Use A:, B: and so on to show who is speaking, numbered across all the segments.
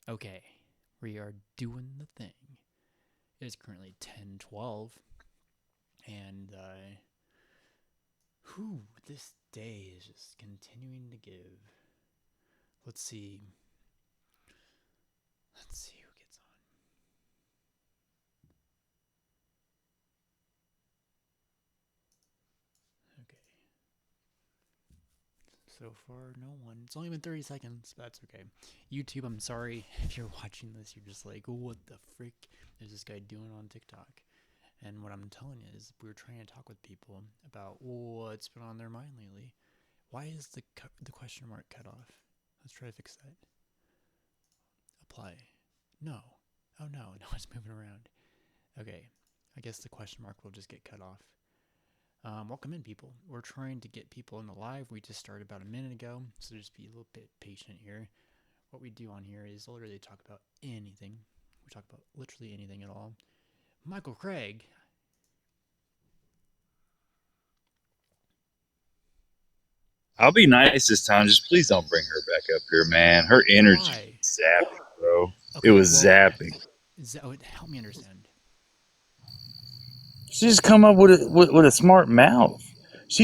A: Okay, we are doing the thing. It is currently 10:12, and this day is just continuing to give. Let's see. Let's see who gets on. Okay. So far, no one. It's only been 30 seconds, but that's okay. YouTube, I'm sorry if you're watching this. You're just like, what the frick is this guy doing on TikTok? And what I'm telling you is, we're trying to talk with people about what's been on their mind lately. Why is the question mark cut off? Let's try to fix that. Apply. No. Oh no, no, it's moving around. Okay, I guess the question mark will just get cut off. Welcome in, people. We're trying to get people in the live. We just started about a minute ago, so just be a little bit patient here. What we do on here is literally talk about anything. We talk about literally anything at all. Michael Craig.
B: I'll be nice this time. Just please don't bring her back up here, man. Her energy
A: Why?
B: was zapping, bro. It
A: Okay,
B: was
A: well,
B: zapping.
A: help me understand.
B: She just come up with a smart mouth.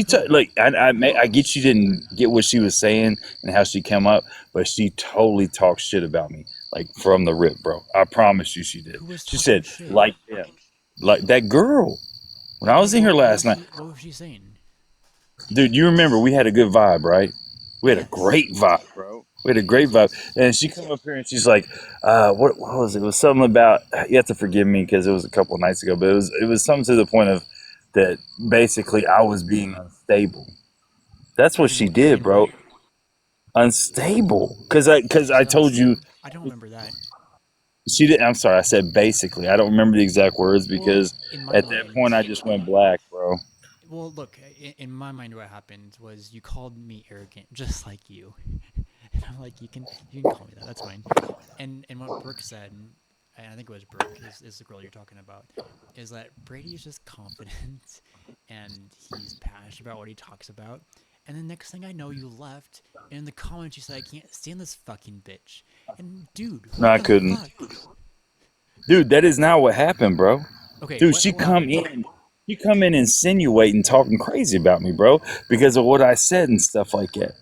A: Who?
B: Like I get she didn't get what she was saying and how she came up, but she totally talked shit about me, like from the rip, bro. I promise you, she did.
A: Who was
B: She
A: talking
B: said
A: shit?
B: like them, like that girl. When I was in here
A: What
B: last
A: was
B: night,
A: she? What was she saying?
B: dude, you remember we had a good vibe, right? We had a
A: Yes.
B: great vibe, bro. We had a great
A: Yes.
B: vibe.
A: Yes.
B: And she come up here and she's like, what was it? It was something about, you have to forgive me because it was a couple of nights ago, but it was something to the point of that basically I was being unstable. That's what she did,
A: In
B: bro.
A: what?
B: Unstable. Cause I
A: She said
B: told you
A: unstable. I don't remember that.
B: she didn't. I'm sorry. I said basically. I don't remember the exact words
A: Well,
B: because
A: in my
B: at that point
A: mind,
B: I just went black, bro.
A: well, look, in my mind, what happened was you called me arrogant, just like you, and I'm like, you can call me that. That's fine. And what Brooke said, and I think it was Brooke, is the girl you're talking about, is that Brady is just confident, and he's passionate about what he talks about. And the next thing I know, you left, and in the comments you said, I can't stand this fucking bitch. And dude,
B: No,
A: what
B: I
A: the
B: couldn't.
A: fuck?
B: Dude, that is not what happened, bro.
A: Okay,
B: Dude,
A: what happened?
B: she come in insinuating, talking crazy about me, bro, because of what I said and stuff like that.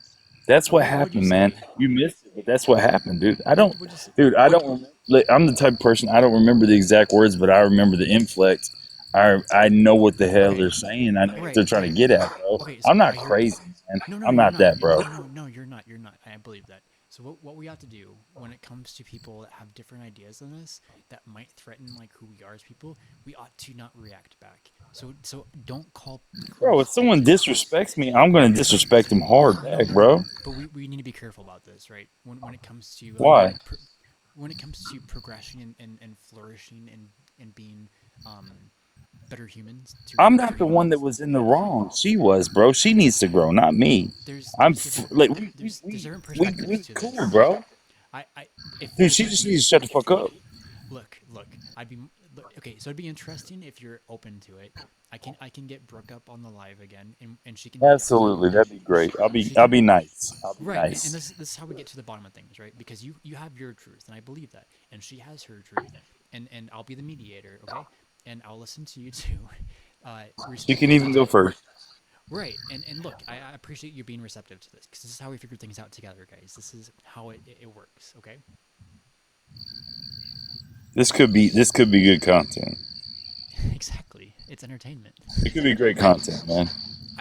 B: That's what
A: Okay, what would you
B: happened, man.
A: say?
B: You missed it, but that's what happened, dude.
A: What would you say?
B: Dude, I don't. Like, I'm the type of person I don't remember the exact words, but I remember the inflex. I know what the hell they're
A: Okay,
B: saying. I know what
A: right,
B: they're trying to
A: right.
B: get at, bro.
A: Okay, so
B: I'm not
A: I hear.
B: crazy, man.
A: No, no,
B: I'm
A: you're
B: not
A: not.
B: that, bro.
A: No, no, no, you're not. You're not. I believe that. So what we have to do when it comes to people that have different ideas than us that might threaten like who we are as people, we ought to not react back. So don't call
B: Bro, if
A: girls
B: someone
A: bitches.
B: disrespects me, I'm gonna disrespect them hard
A: No,
B: back,
A: no, no.
B: bro.
A: But we need to be careful about this, right? When it comes to
B: Why?
A: when it comes to progression and flourishing and being um better humans to
B: I'm
A: better
B: not the one that
A: humans,
B: was in the wrong. She was, bro. She needs to grow, not me.
A: there's different
B: Like we we
A: there's
B: we
A: different
B: we
A: perspectives to
B: cool,
A: this.
B: bro.
A: I
B: Dude, she
A: if
B: just needs to shut the fuck up.
A: look, I'd be okay. So it'd be interesting if you're open to it. I can get Brooke up on the live again, and
B: Absolutely, that'd be great.
A: she
B: I'll
A: can
B: be nice. I'll be
A: right. And
B: nice.
A: this is how we get to the bottom of things, right? Because you have your truth, and I believe that, and she has her truth, and I'll be the mediator, okay? And I'll listen to you too,
B: You can
A: respectfully
B: even go
A: too.
B: first.
A: Right, and look, I appreciate you being receptive to this because this is how we figure things out together, guys. This is how it works, okay?
B: This could be good content.
A: Exactly. It's entertainment.
B: It could be great content, man.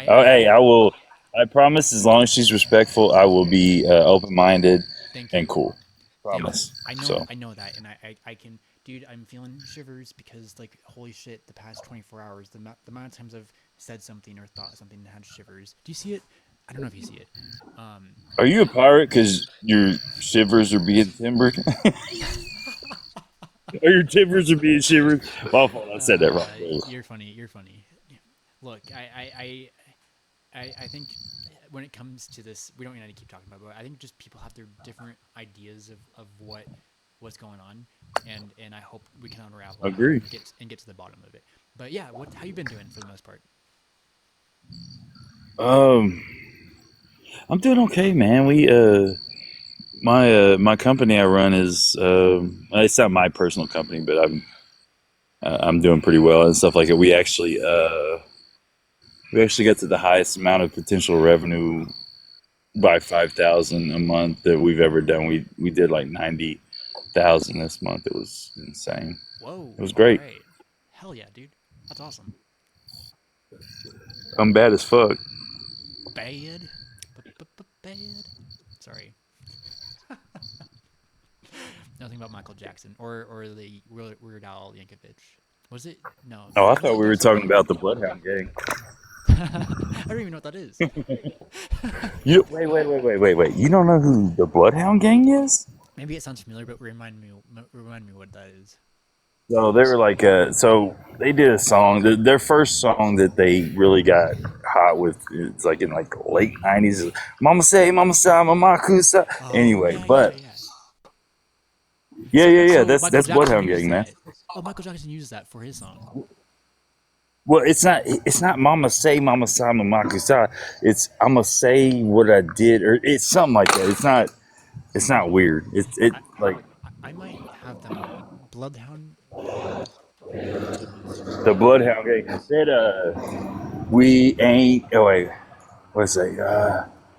B: Oh,
A: I
B: hey,
A: hope.
B: I will. I promise, as long as she's respectful, I will be open minded
A: Thank
B: and
A: you.
B: cool.
A: Yeah,
B: Promise.
A: I know
B: So
A: I know that, and I can, dude. I'm feeling shivers because like holy shit, the past 24 hours, the amount of times I've said something or thought something and had shivers. Do you see it? I don't know if you see it. Um,
B: are you a pirate because your shivers are being timbered? Or your timbers are being shivered? My fault. I said that wrong.
A: you're funny. You're funny. Look, I think when it comes to this, we don't need to keep talking about it. But I think just people have their different ideas of what's going on, and I hope we can unravel that
B: Agree.
A: and get to the bottom of it. But yeah, what how you been doing for the most part?
B: Um, I'm doing okay, man. My company I run is it's not my personal company, but I'm doing pretty well and stuff like it. We actually got to the highest amount of potential revenue by 5,000 a month that we've ever done. We did like 90,000 this month. It was insane. It
A: Whoa.
B: was
A: All
B: great.
A: right. Hell yeah, dude. That's awesome.
B: I'm bad as fuck.
A: Bad. Bad. Sorry. Nothing about Michael Jackson or the Weird Al Yankovic. Was it? No.
B: Oh, I
A: Was
B: thought
A: it
B: we were
A: Dr.
B: talking
A: Dre?
B: about the Bloodhound Gang.
A: I don't even know what that is.
B: You wait. You don't know who the Bloodhound Gang is?
A: Maybe it sounds familiar, but remind me what that is.
B: So they were like, so they did a song. Their first song that they really got hot with, it's like in like the late '90s. Mama say, Mama Kusa.
A: Oh
B: Anyway,
A: yeah, yeah,
B: but
A: yeah.
B: yeah.
A: So Michael
B: That's
A: Jackson
B: Bloodhound
A: used
B: Gang, man.
A: that. Oh, Michael Jackson used that for his song.
B: Well, it's not Mama say, Mama sa, Mama Kusa. It's I'ma say what I did, or it's something like that. It's not weird. It
A: I
B: like
A: I might have them. Bloodhound Gang. Let me see.
B: the Bloodhound Gang said, we ain't. Oh wait, what's that?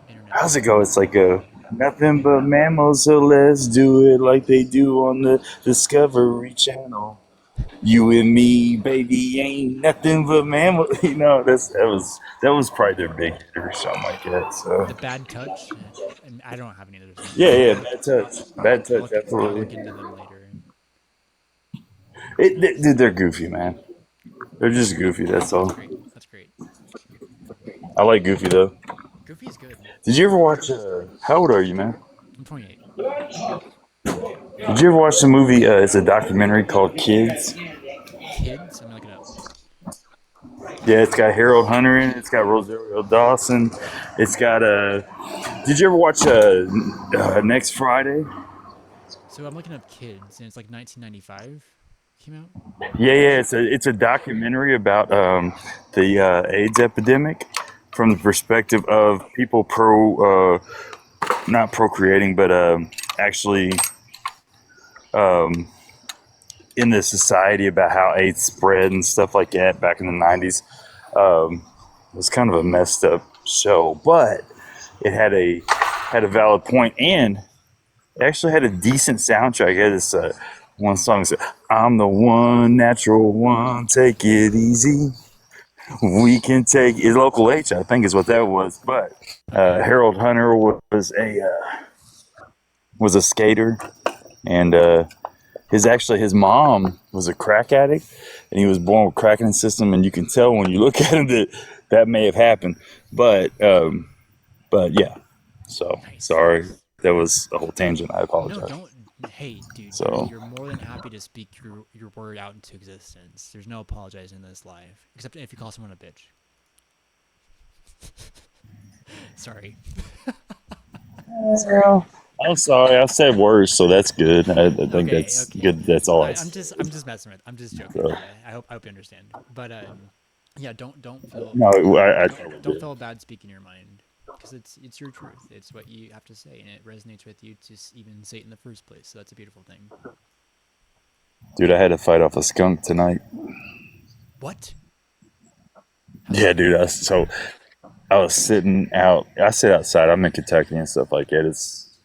A: Internet
B: How's it go?
A: movie.
B: It's like a nothing but mammals, so let's do it like they do on the Discovery Channel. You and me, baby, ain't nothing but mammal. You know, that was probably their big hit or something like that. So
A: The Bad Touch. And I don't have any of their songs,
B: yeah,
A: but
B: yeah, bad touch,
A: I'll
B: absolutely.
A: look into them later.
B: Dude, they're goofy, man. They're just goofy. That's
A: That's
B: all.
A: great. That's great.
B: I like Goofy though.
A: Goofy is good.
B: Did you ever watch? How old are you, man?
A: I'm 28.
B: Did you ever watch the movie? It's a documentary called Kids.
A: Kids. I'm gonna look it up.
B: Yeah, it's got Harold Hunter in it. It's got Rosario Dawson. It's got Did you ever watch Next Friday?
A: So I'm looking up Kids, and it's like 1995 came out.
B: Yeah. It's a documentary about the AIDS epidemic from the perspective of people not procreating, but actually in the society about how AIDS spread and stuff like that back in the '90s. It was kind of a messed up show, but it had a valid point and it actually had a decent soundtrack. It had this one song that said, "I'm the one, natural one, take it easy. We can take it." Local H, I think, is what that was. But
A: Okay.
B: Harold Hunter was a skater, and his mom was a crack addict, and he was born with crack in his system. And you can tell when you look at him that that may have happened. But yeah. So
A: Nice,
B: sorry,
A: nice.
B: that was a whole tangent. I
A: No,
B: apologize.
A: don't. Hey, dude,
B: So
A: you're more than happy to speak your word out into existence. There's no apologizing in this life, except if you call someone a bitch. Sorry.
B: I'm sorry, I said worse, so that's good. I think
A: Okay,
B: that's
A: okay.
B: good. That's all I
A: I'm just messing with. I'm just joking
B: so,
A: with you. I hope you understand. But yeah, don't feel
B: no, I totally
A: don't
B: did.
A: feel bad speaking your mind because it's your truth. It's what you have to say, and it resonates with you to even say it in the first place. So that's a beautiful thing.
B: Dude, I had to fight off a skunk tonight.
A: What? How'd you
B: Yeah,
A: do it?
B: dude. I was sitting out. I sit outside. I'm in Kentucky and stuff like that.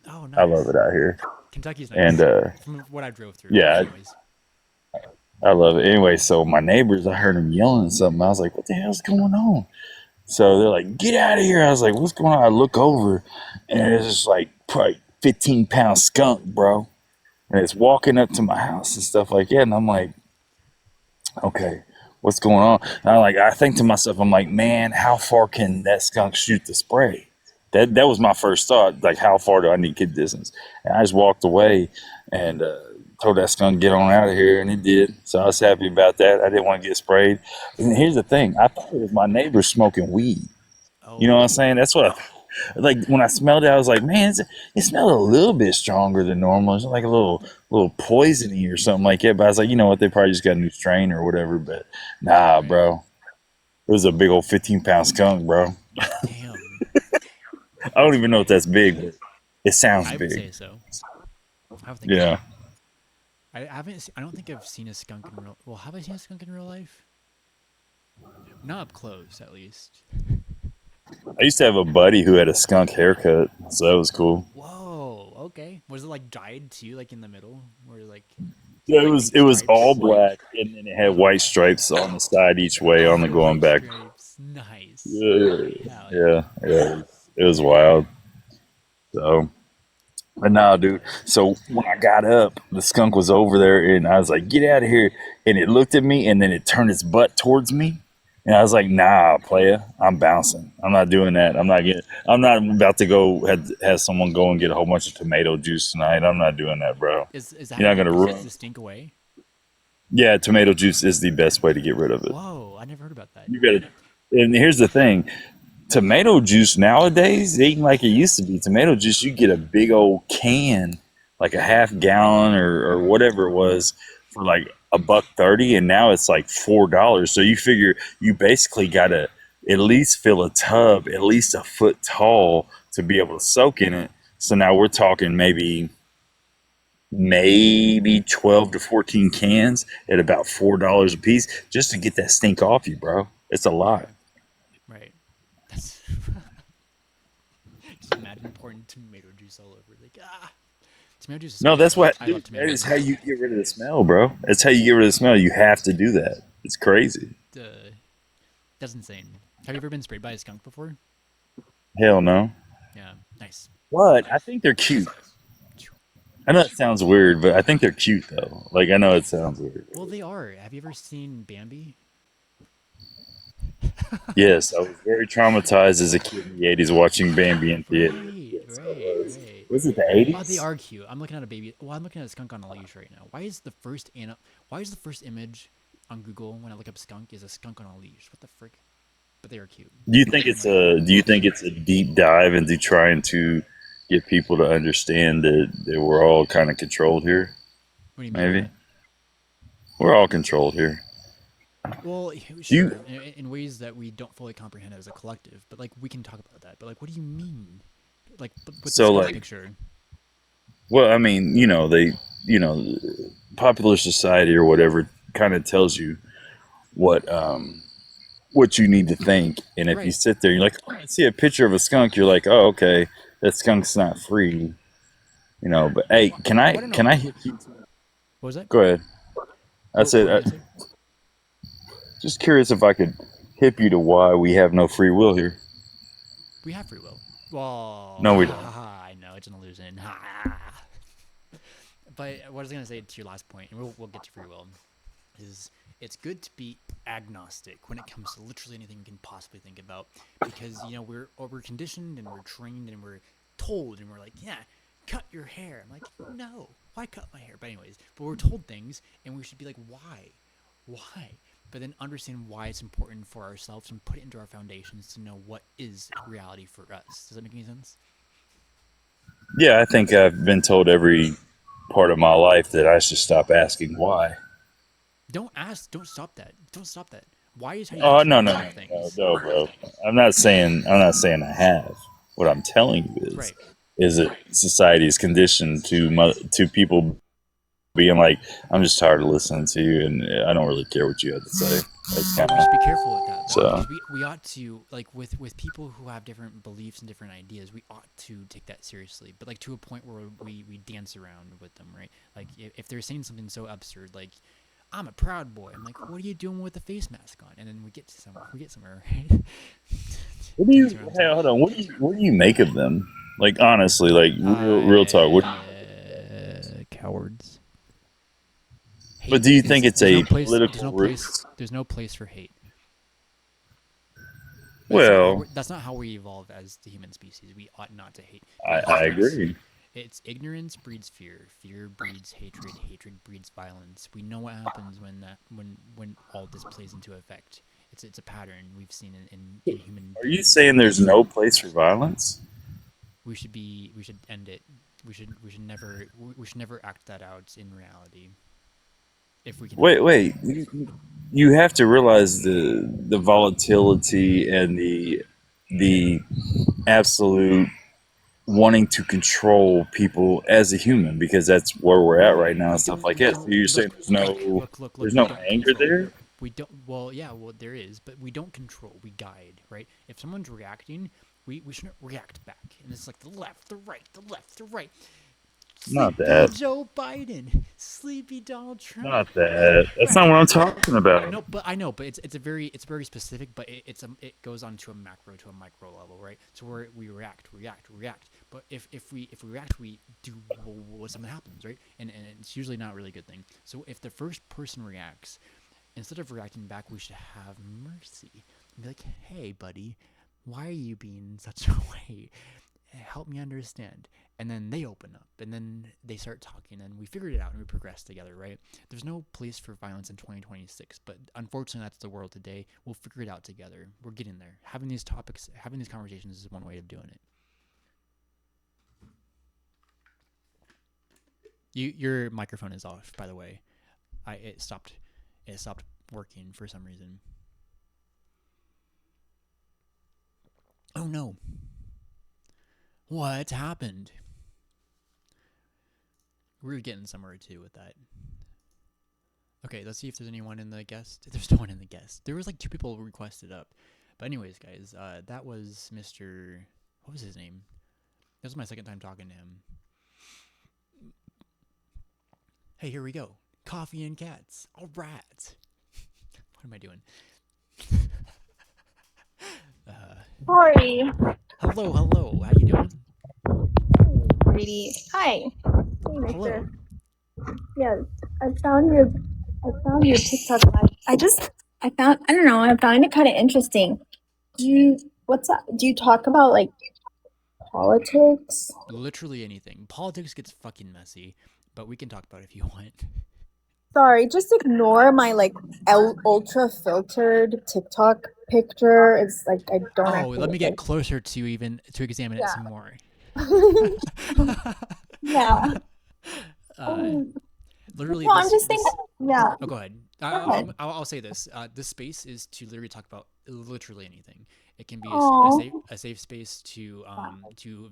A: Oh,
B: I love
A: nice.
B: it out here,
A: Kentucky's
B: and
A: nice. From what I drove through,
B: yeah,
A: anyways.
B: I love it. Anyway, so my neighbors, I heard them yelling something. I was like, "What the hell's going on?" So they're like, "Get out of here!" I was like, "What's going on?" I look over, and it's just like probably 15-pound skunk, bro, and it's walking up to my house and stuff like that. And I'm like, "Okay, what's going on?" And I think to myself, I'm like, "Man, how far can that skunk shoot the spray?" That was my first thought. Like, how far do I need to kid distance? And I just walked away and told that skunk get on out of here, and he did. So I was happy about that. I didn't want to get sprayed. And here's the thing: I thought it was my neighbor smoking weed. You know what I'm
A: Oh,
B: saying? That's what like when I smelled it, I was like, man, it smelled a little bit stronger than normal. It's like a little poisony or something like that. But I was like, you know what? They probably just got a new strain or whatever. But nah,
A: right.
B: bro, it was a big old 15-pound skunk, bro.
A: Damn.
B: I don't
A: That's
B: even know if that's big. It sounds
A: I would
B: big.
A: say so. I would think
B: Yeah.
A: so. I haven't. I don't think I've seen a skunk in real. Well, have I seen a skunk in real life? Not up close, at least.
B: I used to have a buddy who had a skunk haircut, so that was cool.
A: Whoa. Okay. Was it like dyed too, like in the middle, where like
B: Yeah, it
A: like
B: was
A: pink
B: it was all
A: stripes?
B: black, and then it had white stripes on the side each way on the
A: Oh,
B: going
A: white
B: back.
A: stripes. Nice.
B: Yeah,
A: Hell
B: yeah,
A: yeah.
B: yeah. It was wild. So, but nah, dude. So when I got up, the skunk was over there, and I was like, "Get out of here!" And it looked at me, and then it turned its butt towards me, and I was like, "Nah, playa, I'm bouncing. I'm not doing that. I'm not getting. I'm not about to go have someone go and get a whole bunch of tomato juice tonight. I'm not doing that, bro.
A: Is that
B: You're
A: how
B: not
A: you
B: gonna
A: get
B: ruin."
A: the stink away?
B: Yeah, tomato juice is the best way to get rid of it.
A: Whoa, I never heard about that.
B: You gotta. And here's the thing: tomato juice nowadays ain't like it used to be. Tomato juice, you get a big old can, like a half gallon or whatever it was, for like $1.30, and now it's like $4. So you figure you basically gotta at least fill a tub at least a foot tall to be able to soak in it. So now we're talking maybe 12 to 14 cans at about $4 a piece just to get that stink off you, bro. It's a lot.
A: Yeah, right. That's just imagine pouring tomato juice all over. Like tomato juice is so
B: No,
A: good
B: that's
A: though.
B: what,
A: I love
B: dude. That
A: tomato
B: is how
A: juice.
B: you get rid of the smell, bro. That's how you get rid of the smell. You have to do that. It's crazy.
A: That's insane. Have you ever been sprayed by a skunk before?
B: Hell no.
A: Yeah, nice.
B: But I think they're cute. I know it sounds weird, but I think they're cute though. Like I know it sounds weird.
A: Well, they are. Have you ever seen Bambi?
B: Yes, I was very traumatized as a kid in the '80s watching Bambi in theater.
A: Right,
B: Yes, I
A: right,
B: was.
A: right.
B: Was it the
A: Oh, they
B: '80s?
A: are cute. I'm looking at a baby. Well, I'm looking at a skunk on a leash right now. Why is the first image on Google when I look up skunk is a skunk on a leash? What the frick? But they are cute.
B: Do you think
A: I'm
B: it's
A: like,
B: a Do you think it's a deep dive into trying to get people to understand that we're all kind of controlled here?
A: what do you mean by
B: Maybe
A: that?
B: we're all controlled here.
A: Well,
B: Do you?
A: sure, in ways that we don't fully comprehend as a collective. But like, we can talk about that. But like, what do you mean? Like, with the
B: So
A: skunk
B: like,
A: picture,
B: well, I mean, you know, popular society or whatever kind of tells you what what you need to think, and if you
A: right?
B: sit there, you're like, oh, I see a picture of a skunk, you're like, oh, okay, that skunk's not free, you know. But hey,
A: Well, I don't
B: can
A: know.
B: I hit you?
A: What was that?
B: Go ahead. I
A: What
B: said,
A: were you gonna say?
B: just curious if I could hip you to why we have no free will here.
A: We have free will. Well,
B: No, we don't.
A: I know it's an illusion. But what I was gonna say to your last point, and we'll get to free will, is it's good to be agnostic when it comes to literally anything we can possibly think about, because we're conditioned and we're trained and we're told and we're like, yeah, cut your hair. I'm like, no, why cut my hair? But we're told things and we should be like, why? But then understand why it's important for ourselves and put it into our foundations to know what is reality for us. Does that make any sense?
B: Yeah, I think I've been told every part of my life that I should stop asking why.
A: Don't ask. Don't stop that. Don't stop that. Why is how you
B: Oh
A: continue
B: no
A: to
B: no
A: ask
B: no no
A: things.
B: no, bro. I'm not saying I have. What I'm telling you
A: Right.
B: is that society is conditioned to people being like, I'm just tired of listening to you, and I don't really care what you have to say. That's
A: But
B: kind
A: we
B: of
A: should be careful with that though,
B: so.
A: because we ought to, like, with people who have different beliefs and different ideas, we ought to take that seriously. But like to a point where we dance around with them, right? Like if they're saying something so absurd, like I'm a proud boy. I'm like, what are you doing with the face mask on? And then we get somewhere, right?
B: What do
A: You
B: you?
A: see what I'm
B: Hey,
A: saying?
B: hold on. What do you make of them? Like honestly, like real talk.
A: Cowards.
B: But
A: Hate
B: do you think
A: is
B: it's a
A: there's
B: political
A: no
B: root?
A: place there's no place for hate. But
B: Well,
A: that's not how we evolve as the human species. We ought not to hate
B: I
A: because
B: agree.
A: it's ignorance breeds fear. Fear breeds hatred. Hatred breeds violence. We know what happens when all this plays into effect. It's a pattern we've seen in human
B: Are you
A: beings
B: saying
A: throughout
B: there's
A: history.
B: no place for violence?
A: We should end it. We should never act that out in reality if we can help it.
B: Wait. You have to realize the volatility and the absolute. wanting to control people as a human because that's where we're at right now and
A: We
B: stuff
A: don't.
B: like
A: We
B: that. So
A: don't.
B: you're saying
A: Look. Look. Look. Look. Look.
B: there's
A: We
B: no
A: don't
B: anger
A: control.
B: there?
A: We don't. Well, yeah. Well, there is, but we don't control. We guide, right? If someone's reacting, we shouldn't react back. And it's like the left, the right, the left, the right.
B: Not
A: Sleepy
B: that.
A: Joe Biden, sleepy Donald Trump.
B: Not that. That's not what I'm talking about.
A: No, but I know, but it's very specific, but it goes on to a macro to a micro level, right? So where we react. But if we react, we do what something happens, right? And it's usually not a really good thing. So if the first person reacts, instead of reacting back, we should have mercy and be like, hey, buddy, why are you being such a way? Help me understand. And then they open up and then they start talking and we figured it out and we progress together, right? There's no place for violence in 2026, but unfortunately that's the world today. We'll figure it out together. We're getting there. Having these topics, having these conversations is one way of doing it. Your microphone is off, by the way. It stopped working for some reason. Oh no. What happened? We're getting somewhere too with that. Okay, let's see if there's anyone in the guest. There's no one in the guest. There was like two people requested up. But anyways, guys, that was Mr. What was his name? This was my second time talking to him. Hey, here we go. Coffee and cats. All right. What am I doing? Uh,
C: Sorry,
A: hello, hello. How you doing?
C: Brady. Hi. Hey,
A: Hello.
C: Mister. Yes, I found your I found your TikTok live. I don't know, I found it kind of interesting. Do you what's up? Do you talk about like politics?
A: Literally anything. Politics gets fucking messy, but we can talk about it if you want.
C: Sorry, just ignore my like ultra filtered TikTok picture. It's like I don't
A: Oh,
C: actually
A: let me
C: look
A: get
C: like
A: closer to even to examine it
C: yeah.
A: some more.
C: Yeah.
A: uh,
C: Um,
A: literally,
C: no, I'm just thinking.
A: this.
C: Yeah.
A: Oh, go ahead.
C: Go ahead.
A: I'll say this. This space is to literally talk about literally anything. It can be
C: Oh.
A: a safe space to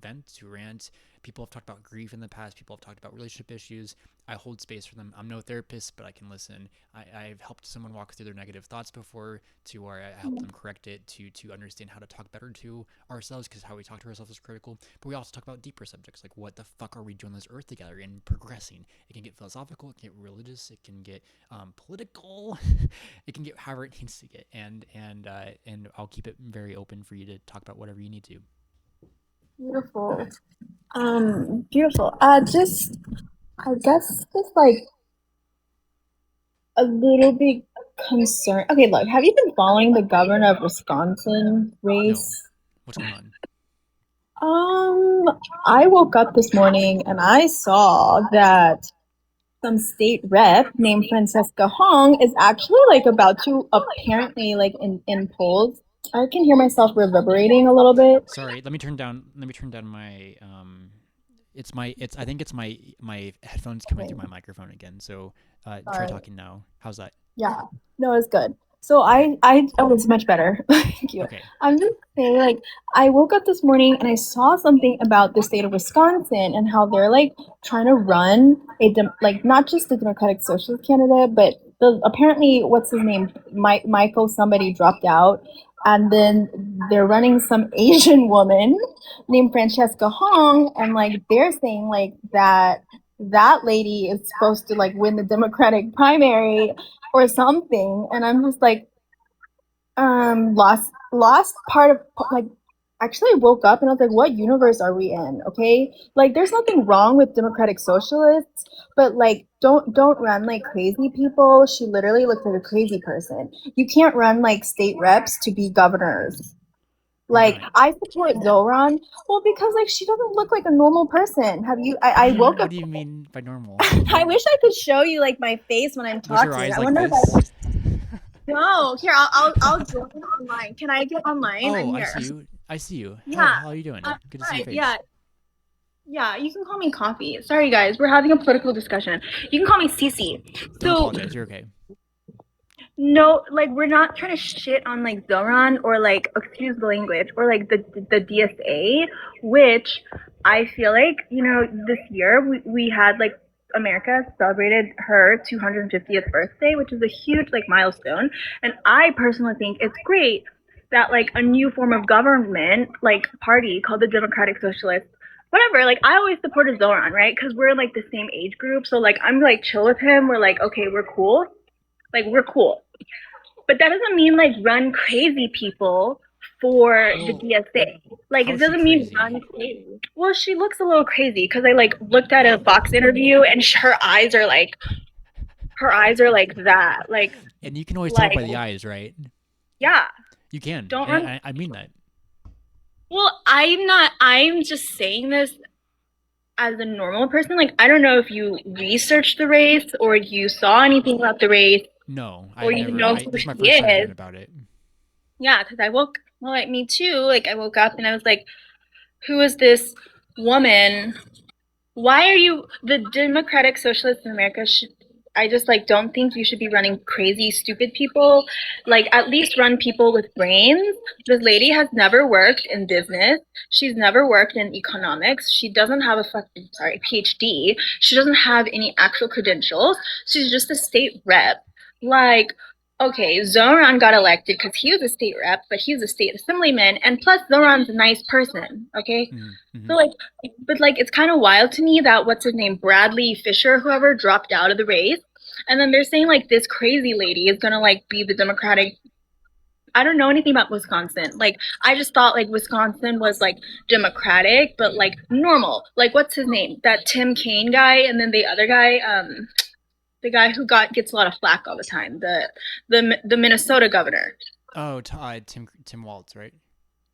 A: vent, to rant. People have talked about grief in the past. People have talked about relationship issues. I hold space for them. I'm no therapist, but I can listen. I've helped someone walk through their negative thoughts before, to where I help them correct it, to understand how to talk better to ourselves, because how we talk to ourselves is critical. But we also talk about deeper subjects like what the fuck are we doing on this earth together and progressing. It can get philosophical. It can get religious. It can get political. It can get however it needs to get, and I'll keep it very open for you to talk about whatever you need to.
C: Beautiful. Beautiful. Just I guess just like a little bit concerned. Okay, look, have you been following the governor of Wisconsin race?
A: No, what's going on?
C: Um, I woke up this morning and I saw that some state rep named Francesca Hong is actually like about to apparently like in polls. I can hear myself reverberating a little bit.
A: Sorry, let me turn down. Let me turn down my. It's my. It's. I think it's my headphones coming through
C: Okay,
A: my microphone again. So, try
C: sorry.
A: talking now. How's that?
C: Yeah, no, it's good. So oh, it's much better. Thank you.
A: Okay.
C: I'm just saying, like, I woke up this morning and I saw something about the state of Wisconsin and how they're like trying to run like not just the Democratic Socialist candidate, but the apparently what's his name, Michael somebody dropped out, and then they're running some Asian woman named Francesca Hong, and like they're saying like that lady is supposed to like win the Democratic primary or something, and I'm just like lost part of like actually I woke up and I was like, what universe are we in? Okay, like there's nothing wrong with democratic socialists, but like don't run like crazy people. She literally looked like a crazy person. You can't run like state reps to be governors.
A: Why
C: Like
A: not?
C: I support Zoran, well because like she doesn't look like a normal person. Have you I woke
A: What
C: up
A: do you mean by normal?
C: I wish I could show you like my face when I'm
A: Was her
C: talking.
A: eyes
C: I
A: like
C: wonder if
A: this?
C: no, here I'll join online. Can I get online? I'm
A: Oh, I
C: here.
A: see you. I see you.
C: Yeah.
A: How are you doing? Good to see your
C: Hi.
A: face.
C: Yeah. Yeah. You can call me Coffee. Sorry, guys. We're having a political discussion. You can call me Cece.
A: Don't
C: So
A: apologize. You're okay.
C: No, like we're not trying to shit on like Zoran or like excuse the language or like the DSA, which I feel like this year we had like America celebrated her 250th birthday, which is a huge like milestone, and I personally think it's great that like a new form of government like party called the Democratic Socialists. Whatever, like I always supported Zoran, right? Because we're like the same age group, so like I'm like chill with him. We're like, okay, we're cool, like we're cool, but that doesn't mean like run crazy people for the
A: Well,
C: DSA. Like it
A: how's she
C: doesn't mean
A: crazy?
C: run crazy. Well, she looks a little crazy because I like looked at a Fox interview and her eyes are like that.
A: And you can always tell
C: Like
A: by the eyes, right?
C: yeah,
A: You can,
C: don't
A: and
C: run.
A: I mean that.
C: Well, I'm not. I'm just saying this as a normal person. Like I don't know if you researched the race or you saw anything about the race
A: No,
C: or
A: I've
C: you
A: never.
C: know
A: I
C: who
A: This is my
C: she
A: first time
C: is.
A: hearing about it.
C: Yeah, because I woke. Well, like me too. Like I woke up and I was like, who is this woman? Why are you the Democratic Socialists in America? I just like don't think you should be running crazy, stupid people. Like at least run people with brains. This lady has never worked in business. She's never worked in economics. She doesn't have a fucking PhD. She doesn't have any actual credentials. She's just a state rep. Like okay, Zoran got elected because he was a state rep, but he was a state assemblyman, and plus Zoran's a nice person. Okay,
A: Mm-hmm.
C: so like, but like, it's kind of wild to me that what's his name, Bradley Fisher, whoever dropped out of the race, and then they're saying like this crazy lady is gonna like be the Democratic. I don't know anything about Wisconsin. Like, I just thought like Wisconsin was like Democratic, but like normal. Like, what's his name? That Tim Kaine guy, and then the other guy, the guy who got gets a lot of flack all the time, the Minnesota governor.
A: Oh, Tim Waltz, right?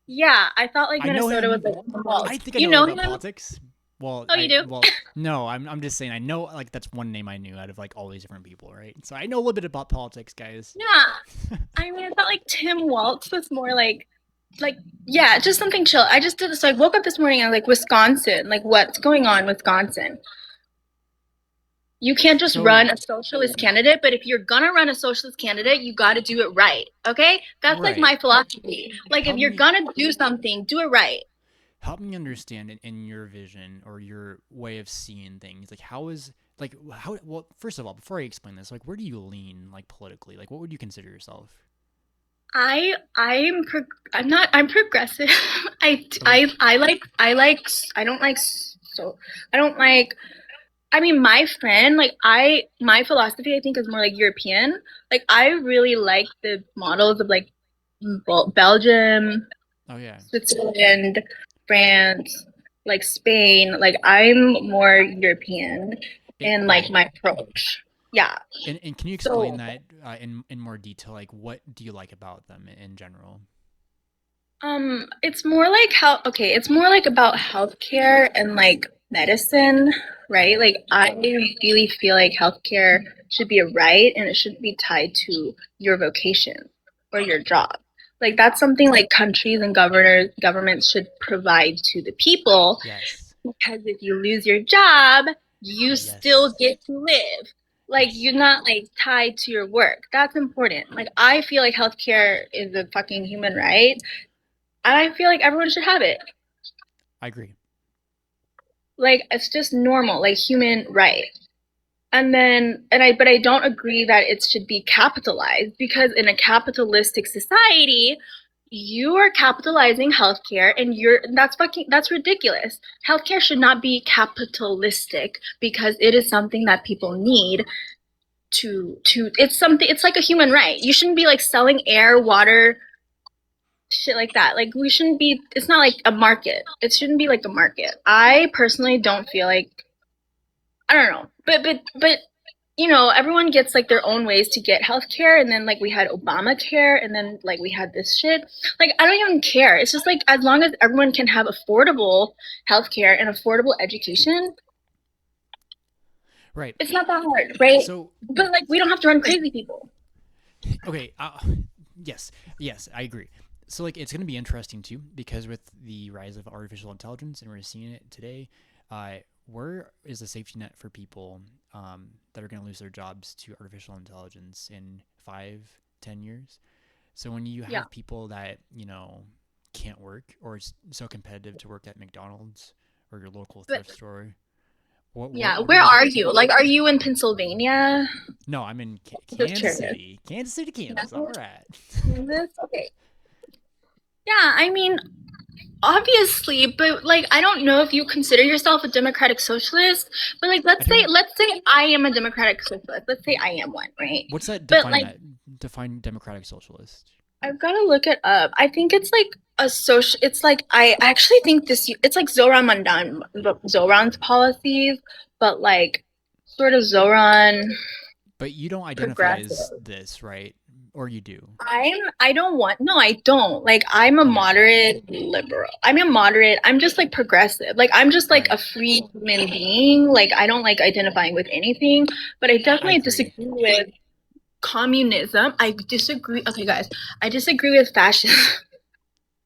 C: Yeah, I thought like
A: I know
C: Minnesota was
A: him.
C: like
A: I
C: involved.
A: think I
C: You
A: know a little
C: know
A: about
C: him?
A: politics. Well,
C: Oh, you do?
A: no, I'm just saying I know like that's one name I knew out of like all these different people, right? So I know a little bit about politics, guys.
C: Yeah. I mean, I felt like Tim Waltz was more like yeah, just something chill. I just did this. So I woke up this morning and I was like, Wisconsin. Like, what's going on, Wisconsin? You can't just
A: So
C: run a socialist candidate, but if you're gonna run a socialist candidate, you got to do it right. Okay, that's like
A: right,
C: my philosophy. Like, if
A: help
C: you're
A: me
C: gonna do something, do it right.
A: help me understand in your vision or your way of seeing things. Like how is like how well first of all before I explain this, like where do you lean like politically? Like what would you consider yourself?
C: I'm I'm not I'm progressive.
A: Okay.
C: I don't like so I don't like I mean, my friend, like my philosophy, I think, is more like European. Like, I really like the models of like Belgium,
A: Oh yeah.
C: Switzerland, France, like Spain. Like, I'm more European in like
A: Okay.
C: my approach. Yeah.
A: And can you explain
C: So,
A: that in more detail? Like what do you like about them in general?
C: it's more like how, okay, it's more like about healthcare and like medicine, right?
A: Okay.
C: Like I really feel like healthcare should be a right and it shouldn't be tied to your vocation or your job. Like that's something like countries and governments should provide to the people
A: Yes.
C: because if you lose your job, you still
A: Yes.
C: get to live. Like
A: Yes.
C: you're not like tied to your work. That's important. Like I feel like healthcare is a fucking human right and I feel like everyone should have it.
A: I agree.
C: Like it's just normal, like human right. But I don't agree that it should be capitalized because in a capitalistic society, you are capitalizing healthcare and that's ridiculous. Healthcare should not be capitalistic because it is something that people need to it's like a human right. You shouldn't be like selling air, water, shit like that. Like we shouldn't be. It's not like a market. It shouldn't be like a market. I personally don't feel like I don't know, but everyone gets like their own ways to get healthcare, and then like we had Obamacare, and then like we had this shit. Like I don't even care. It's just like as long as everyone can have affordable healthcare and affordable education,
A: Right.
C: it's not that hard, right?
A: So
C: But like we don't have to run crazy people.
A: okay. Yes. Yes, I agree. So like it's going to be interesting too because with the rise of artificial intelligence and we're seeing it today, uh, where is the safety net for people that are going to lose their jobs to artificial intelligence in 5, 10 years? So when you
C: Yeah.
A: have people that can't work, or it's so competitive to work at McDonald's or your local
C: But
A: thrift store, what
C: yeah,
A: what
C: where
A: are
C: are you? Like, are you in Pennsylvania?
A: no, I'm in
C: Just
A: Kansas
C: curious.
A: City, Kansas City,
C: Yeah.
A: Kansas. All right.
C: Kansas? Okay. Yeah, I mean, obviously, but like I don't know if you consider yourself a democratic socialist, but like
A: I don't.
C: let's say I am a democratic socialist. Let's say I am one, right?
A: What's that?
C: But
A: Define
C: like
A: that. Define democratic socialist.
C: I've got to look it up. I think it's like a social. It's like I actually think this. It's like Zoran Mandan, Zoran's policies, but like sort of Zoran
A: But you don't identify as
C: progressive.
A: this, right? Or you do?
C: I don't want no, I don't. Like I'm a
A: Okay.
C: moderate liberal. I'm a moderate. I'm just like progressive. Like I'm just like a
A: Right.
C: free human being. Like I don't like identifying with anything, but I
A: I
C: definitely
A: agree.
C: disagree with communism. I disagree. Okay, guys. I disagree with fascism.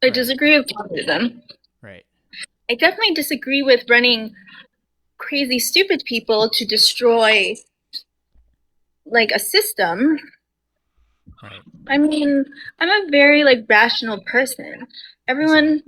C: I
A: Right.
C: disagree with communism.
A: Right.
C: I definitely disagree with running crazy stupid people to destroy like a system.
A: Right.
C: I mean, I'm a very like rational person.
A: I see that.
C: Everyone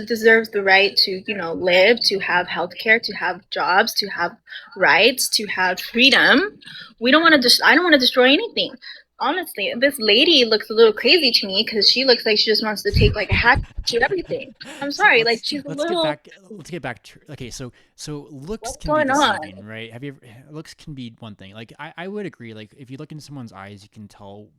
C: deserves the right to, live, to have healthcare, to have jobs, to have rights, to have freedom. We don't want to. I don't want to destroy anything. Honestly, this lady looks a little crazy to me because she looks like she just wants to take like a hatchet to everything. I'm
A: So
C: sorry, like she's a
A: let's get
C: little.
A: back. Let's get back to okay. So looks
C: What's
A: can be
C: going on?
A: deceiving, right? Have you ever, looks can be one thing. Like I would agree. Like if you look into someone's eyes, you can tell.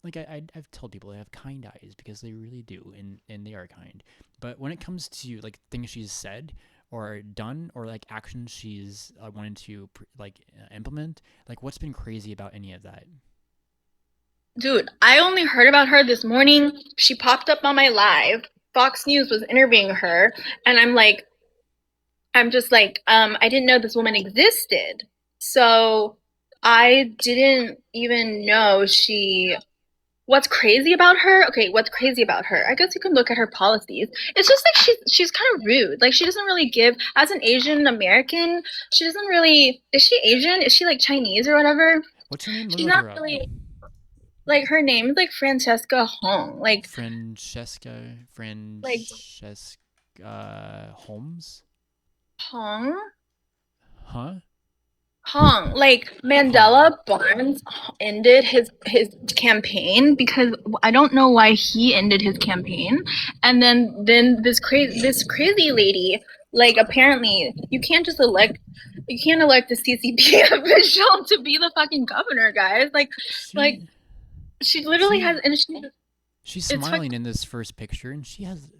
A: Like I've told people they have kind eyes because they really do, and they are kind. But when it comes to like things she's said or done, or like actions she's wanted to implement, like what's been crazy about any of that?
C: Dude, I only heard about her this morning. She popped up on my live. Fox News was interviewing her, and I'm just like, I didn't know this woman existed. So I didn't even know she. What's crazy about her? Okay, what's crazy about her? I guess you can look at her policies. It's just like she's kind of rude. Like she doesn't really give. As an Asian American, she doesn't really. Is she Asian? Is she like Chinese or whatever?
A: What's her name? Let me
C: She's
A: look
C: not
A: her up.
C: really like her name's like Francesca Hong. Like
A: Francesca Holmes.
C: Hong
A: Huh?
C: Hong. Like
A: Hong.
C: Mandela Barnes ended his campaign because I don't know why he ended his campaign, and then this crazy lady. Like apparently you can't elect a CCP official to be the fucking governor, guys. Like
A: She
C: she literally has
A: she
C: and
A: she's
C: it's fucking
A: smiling in this first picture, and she has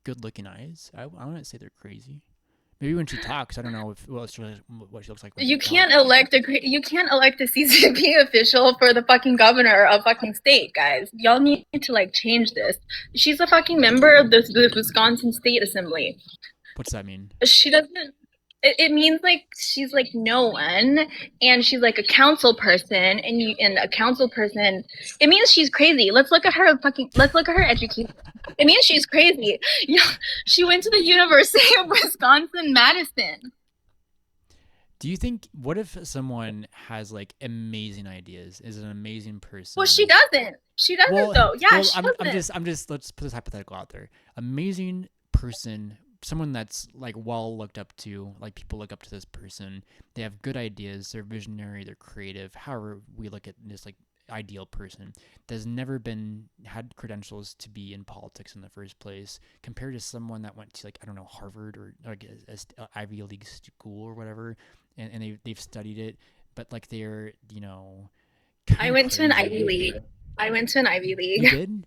A: good looking eyes. I wouldn't say they're crazy. Maybe when she talks, I don't know what she looks like when she talks.
C: you can't elect a CCP official for the fucking governor of fucking state, guys. Y'all need to like change this. She's a fucking member of the Wisconsin State Assembly.
A: What's that mean?
C: She doesn't. It means like she's like no one, and she's like a council person, and a council person. It means she's crazy. Let's look at her education. It means she's crazy. Yeah, she went to the University of Wisconsin Madison.
A: Do you think what if someone has like amazing ideas, is an amazing
C: Well, she
A: person?
C: doesn't. She doesn't
A: Well,
C: though. Yeah,
A: well,
C: she doesn't.
A: I'm just let's put this hypothetical out there. Amazing person, someone that's like well looked up to, like people look up to this person. They have good ideas. They're visionary. They're creative. However, we look at this like ideal person that's never been had credentials to be in politics in the first place, compared to someone that went to like I don't know Harvard or like a Ivy League school or whatever, and they've studied it, but like they're kind
C: I
A: of
C: went to an Ivy
A: crazy.
C: League. I went to an Ivy
A: You
C: League.
A: did?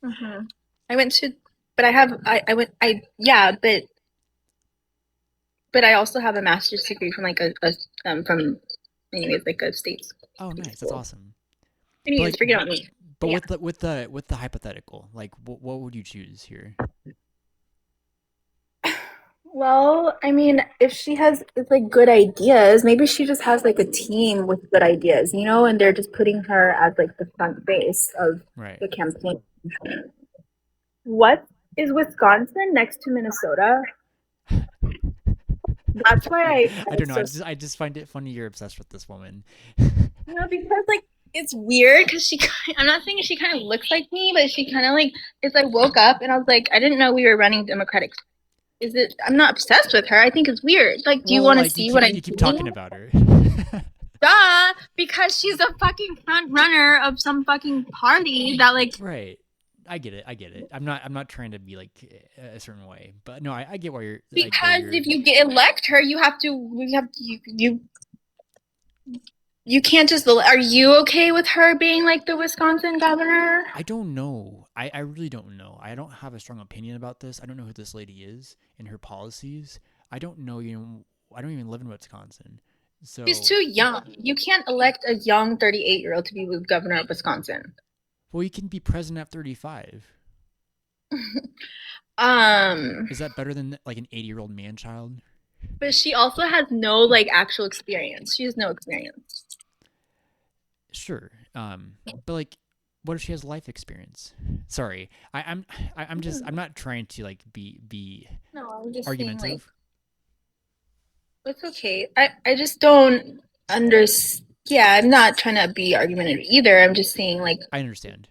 C: hmm I went to, but I went, yeah, but I also have a master's degree from from, anyways, like a state
A: Oh, nice. That's
C: school.
A: awesome. But
C: Anyways,
A: like,
C: forget about me.
A: but
C: But yeah.
A: with the hypothetical, like, what would you choose here?
C: Well, I mean, if she has like good ideas, maybe she just has like a team with good ideas, and they're just putting her as like the front face of
A: Right.
C: the campaign. What is Wisconsin next to Minnesota? That's why I
A: I
C: find
A: don't
C: it
A: know.
C: so.
A: I just find it funny you're obsessed with this woman.
C: No, because like it's weird because I'm not saying she kind of looks like me, but she kind of like it's I woke up and I was like, I didn't know we were running Democratic. Is it? I'm not obsessed with her. I think it's weird. Like, do you
A: Well,
C: want to
A: like
C: see what
A: you
C: I'm
A: keep talking
C: doing?
A: about her.
C: Duh, because she's a fucking front runner of some fucking party that like
A: Right. I get it. I get it. I'm not trying to be like a certain way, but no, I get why you're like where
C: because
A: you're.
C: if you get elect her, you can't just. Are you okay with her being like the Wisconsin governor?
A: I don't know. I really don't know. I don't have a strong opinion about this. I don't know who this lady is and her policies. I don't know. I don't even live in Wisconsin,
C: She's
A: so
C: too young. You can't elect a young 38-year-old to be the governor of Wisconsin.
A: well, you can be president at 35.
C: Um,
A: Is that better than like an 80-year-old man child?
C: but she also has no like actual experience. She has no experience.
A: Sure. But like, what if she has life experience? Sorry, I'm just I'm not trying to like be
C: No, I'm just saying like
A: argumentative.
C: it's okay. I just don't understand. Yeah, I'm not trying to be argumentative either. I'm just saying like
A: I understand.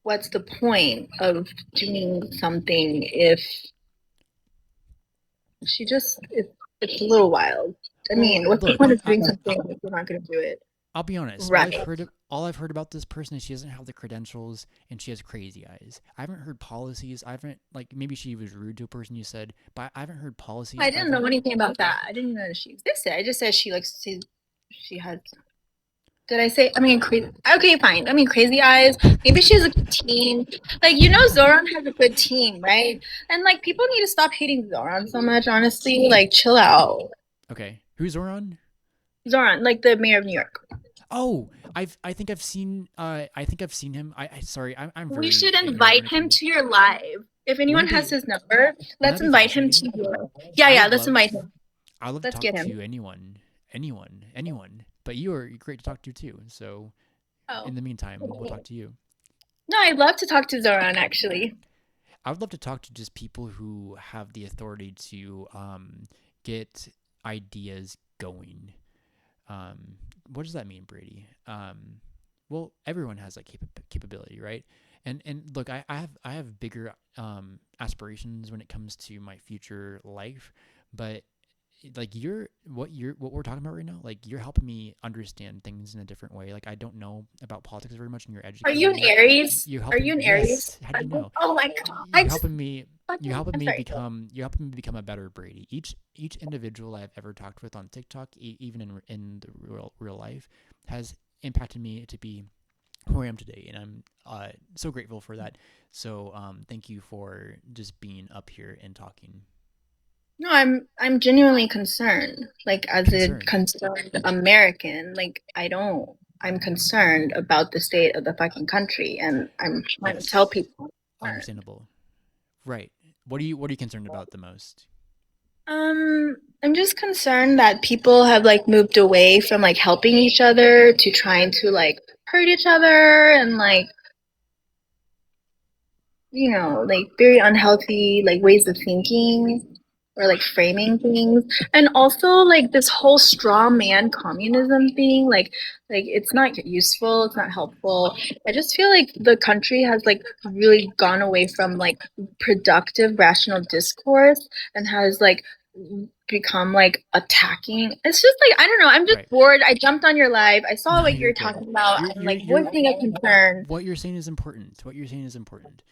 C: what's the point of doing something if she just it's a little wild. I
A: Well,
C: mean, what's the
A: look,
C: point of doing something if you're not going to do it
A: I'll be honest.
C: right?
A: All I've heard about this person is she doesn't have the credentials and she has crazy eyes. I haven't heard policies. I haven't like maybe she was rude to a person you said, but I haven't heard policies.
C: I
A: I
C: didn't know
A: haven't.
C: anything about that. I didn't know that she existed. I just said she had. Did I say? I mean, crazy. Okay, fine. I mean, crazy eyes. Maybe she has a good team. Like Zoran has a good team, right? And like people need to stop hating Zoran so much. Honestly, like chill out.
A: Okay, who's Oron?
C: Zoran, like the mayor of New York.
A: Oh, I think I've seen I think I've seen him. I sorry, I'm
C: We
A: very
C: should
A: ignorant when
C: invite
A: it
C: him
A: comes.
C: to your live. If
A: Wouldn't
C: anyone
A: it
C: has
A: be?
C: his number,
A: Wouldn't
C: let's
A: that be
C: invite him to
A: fascinating?
C: your. Yeah,
A: I
C: yeah,
A: would
C: let's
A: love
C: invite him.
A: I love to
C: Let's
A: talk
C: get him.
A: to anyone. But you are great to talk to too. So
C: Oh.
A: in the meantime, we'll talk to you.
C: No, I'd love to talk to Zoran actually.
A: I would love to talk to just people who have the authority to get ideas going. What does that mean, Brady? Well, everyone has that capability, right? And look, I have bigger aspirations when it comes to my future life, but like what we're talking about right now, like you're helping me understand things in a different way. Like I don't know about politics very much, and you're
C: Are
A: educating
C: you an
A: me.
C: Aries?
A: You're
C: Are
A: helping.
C: you an Aries?
A: Yes. How do you know?
C: Oh my god! I
A: You're
C: just
A: helping me.
C: fucking. I'm sorry.
A: You're helping me become a better Brady. Each individual I've ever talked with on TikTok, even in the real life, has impacted me to be who I am today, and I'm so grateful for that. So thank you for just being up here and talking.
C: No, I'm genuinely concerned. Like as a
A: Concerned.
C: concerned American, like I don't. I'm concerned about the state of the fucking country, and I'm trying to tell
A: Yes.
C: people. I'm concerned.
A: Understandable. Right. What are you concerned about the most?
C: I'm just concerned that people have like moved away from like helping each other to trying to like hurt each other and like like very unhealthy like ways of thinking or like framing things. And also like this whole straw man communism thing, like it's not useful, it's not helpful. I just feel like the country has like really gone away from like productive rational discourse and has like become like attacking. It's just like I don't know, I'm just
A: Right.
C: bored. I jumped on your live, I saw
A: No,
C: what
A: you're
C: you're
A: good.
C: talking about and like
A: You're
C: voicing a concern.
A: what you're saying is important. What you're saying is important.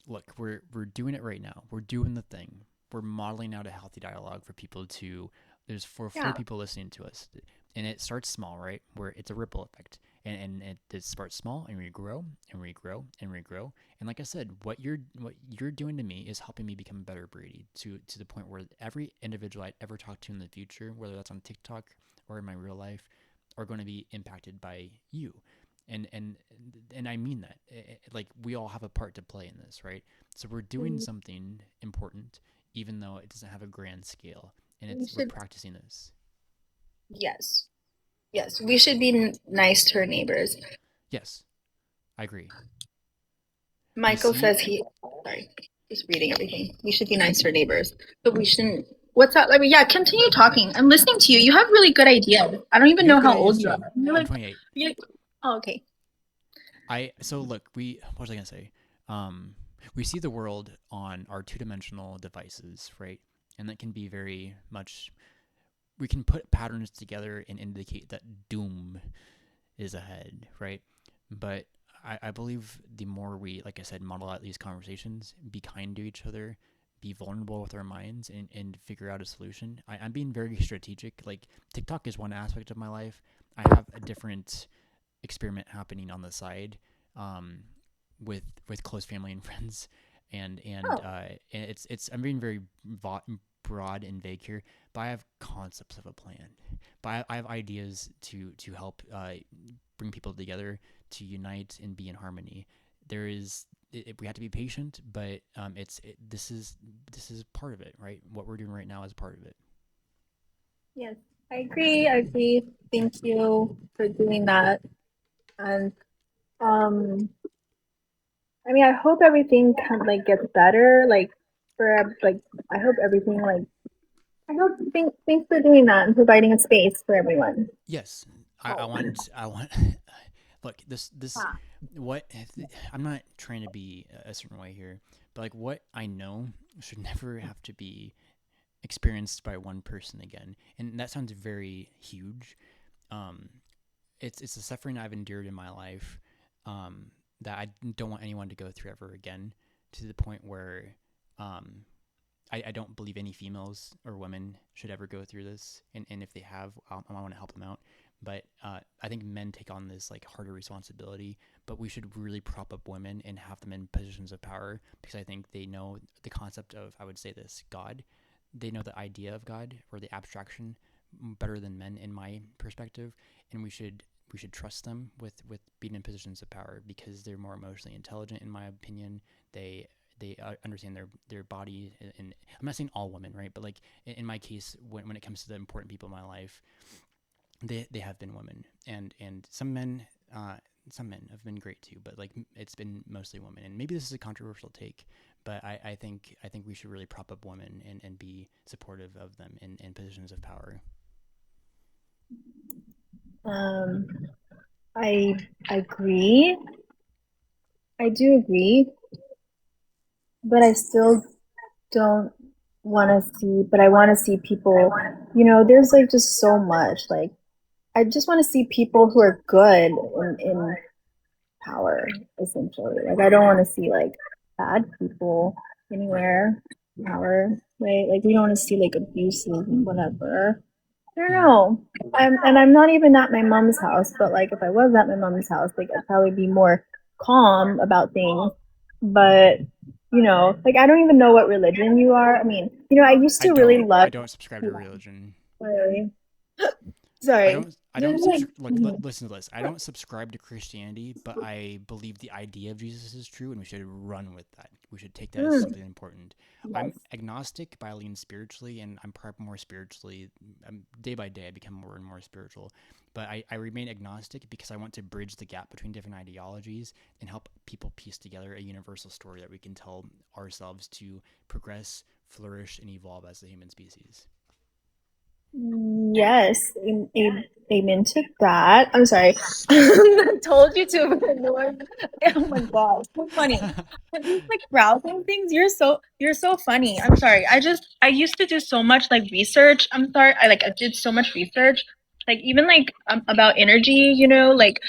A: Look, we're doing it right now. We're doing the thing. We're modeling out a healthy dialogue for people to. There's for
C: Yeah.
A: people listening to us, and it starts small, right? Where it's a ripple effect, and it starts small, and we grow, and we grow, and we grow. And like I said, what you're doing to me is helping me become a better Brady to the point where every individual I ever talk to in the future, whether that's on TikTok or in my real life, are going to be impacted by you and and and I mean that. Like we all have a part to play in this, right? So we're doing something important, even though it doesn't have a grand scale, and
C: We
A: it's we're
C: should,
A: practicing this.
C: yes, yes, we should be nice to our neighbors.
A: Yes, I agree. We
C: Michael
A: see.
C: says he, sorry, just reading everything. We should be nice to our neighbors, but we shouldn't. What's that? Like, yeah, continue talking. I'm listening to you. You have really good ideas. I don't even
A: You have
C: know
A: good
C: how
A: ideas
C: old you are.
A: too.
C: You're
A: I'm
C: like,
A: 28.
C: you're like, oh, okay.
A: I so look, we what was I gonna say? We see the world on our two-dimensional devices, right? And that can be very much. We can put patterns together and indicate that doom is ahead, right? But I believe the more we, like I said, model out these conversations, be kind to each other, be vulnerable with our minds, and figure out a solution. I'm being very strategic. Like, TikTok is one aspect of my life. I have a different experiment happening on the side, um, with close family and friends,
C: Oh,
A: and it's I'm being very broad and vague here, but I have concepts of a plan. But I have ideas to help bring people together, to unite and be in harmony. There is we have to be patient, but this is part of it, right? What we're doing right now is part of it.
C: yes. I agree. I agree. Thank you for doing that. And um, I mean, I hope everything kind of like gets better. Like for like, I hope everything like I hope thanks for doing that and providing a space for everyone.
A: Yes,
C: Oh,
A: I want. Look, this
C: ah,
A: what I'm not trying to be a certain way here, but like what I know should never have to be experienced by one person again, and that sounds very huge. Um, it's the suffering I've endured in my life, um, that I don't want anyone to go through ever again, to the point where um, I don't believe any females or women should ever go through this. And if they have, I want to help them out. But I think men take on this like harder responsibility. But we should really prop up women and have them in positions of power, because I think they know the concept of, I would say this, God. They know the idea of God, or the abstraction, better than men in my perspective. And we should trust them with being in positions of power, because they're more emotionally intelligent, in my opinion. They understand their body, and I'm not saying all women, right? But like in my case, when it comes to the important people in my life, they have been women, and some men have been great too, but like it's been mostly women. And maybe this is a controversial take, but I think we should really prop up women, and be supportive of them in positions of power.
C: um, I agree. I do agree, but I still don't want to see. But I want to see people. You know, there's like just so much. Like I just want to see people who are good in power, essentially. Like I don't want to see like bad people
A: Right.
C: anywhere in power, right? Like we don't want to see like abuses and whatever. I don't
A: Mm-hmm.
C: know. I'm not even at my mom's house, but like if I was at my mom's house, like I'd probably be more calm about things. But like I don't even know what religion you are. I mean, I used
A: I
C: to really
A: don't.
C: love.
A: I don't subscribe to religion.
C: Sorry.
A: I
C: Sorry.
A: don't. I don't
C: There's like
A: subscribe. Look, listen to this. I don't subscribe to Christianity, but I believe the idea of Jesus is true, and we should run with that. We should take that as
C: mm,
A: something important. I'm
C: yes.
A: agnostic, but I lean spiritually, and I'm probably more spiritually. Day by day, I become more and more spiritual. But I remain agnostic because I want to bridge the gap between different ideologies and help people piece together a universal story that we can tell ourselves to progress, flourish, and evolve as a human species.
C: Yes, amen to that. I'm sorry. I told you to ignore. Oh my god, so funny. But just like browsing things, you're so funny. I'm sorry. I used to do so much like research. I'm sorry. I did so much research, like even like about energy. Like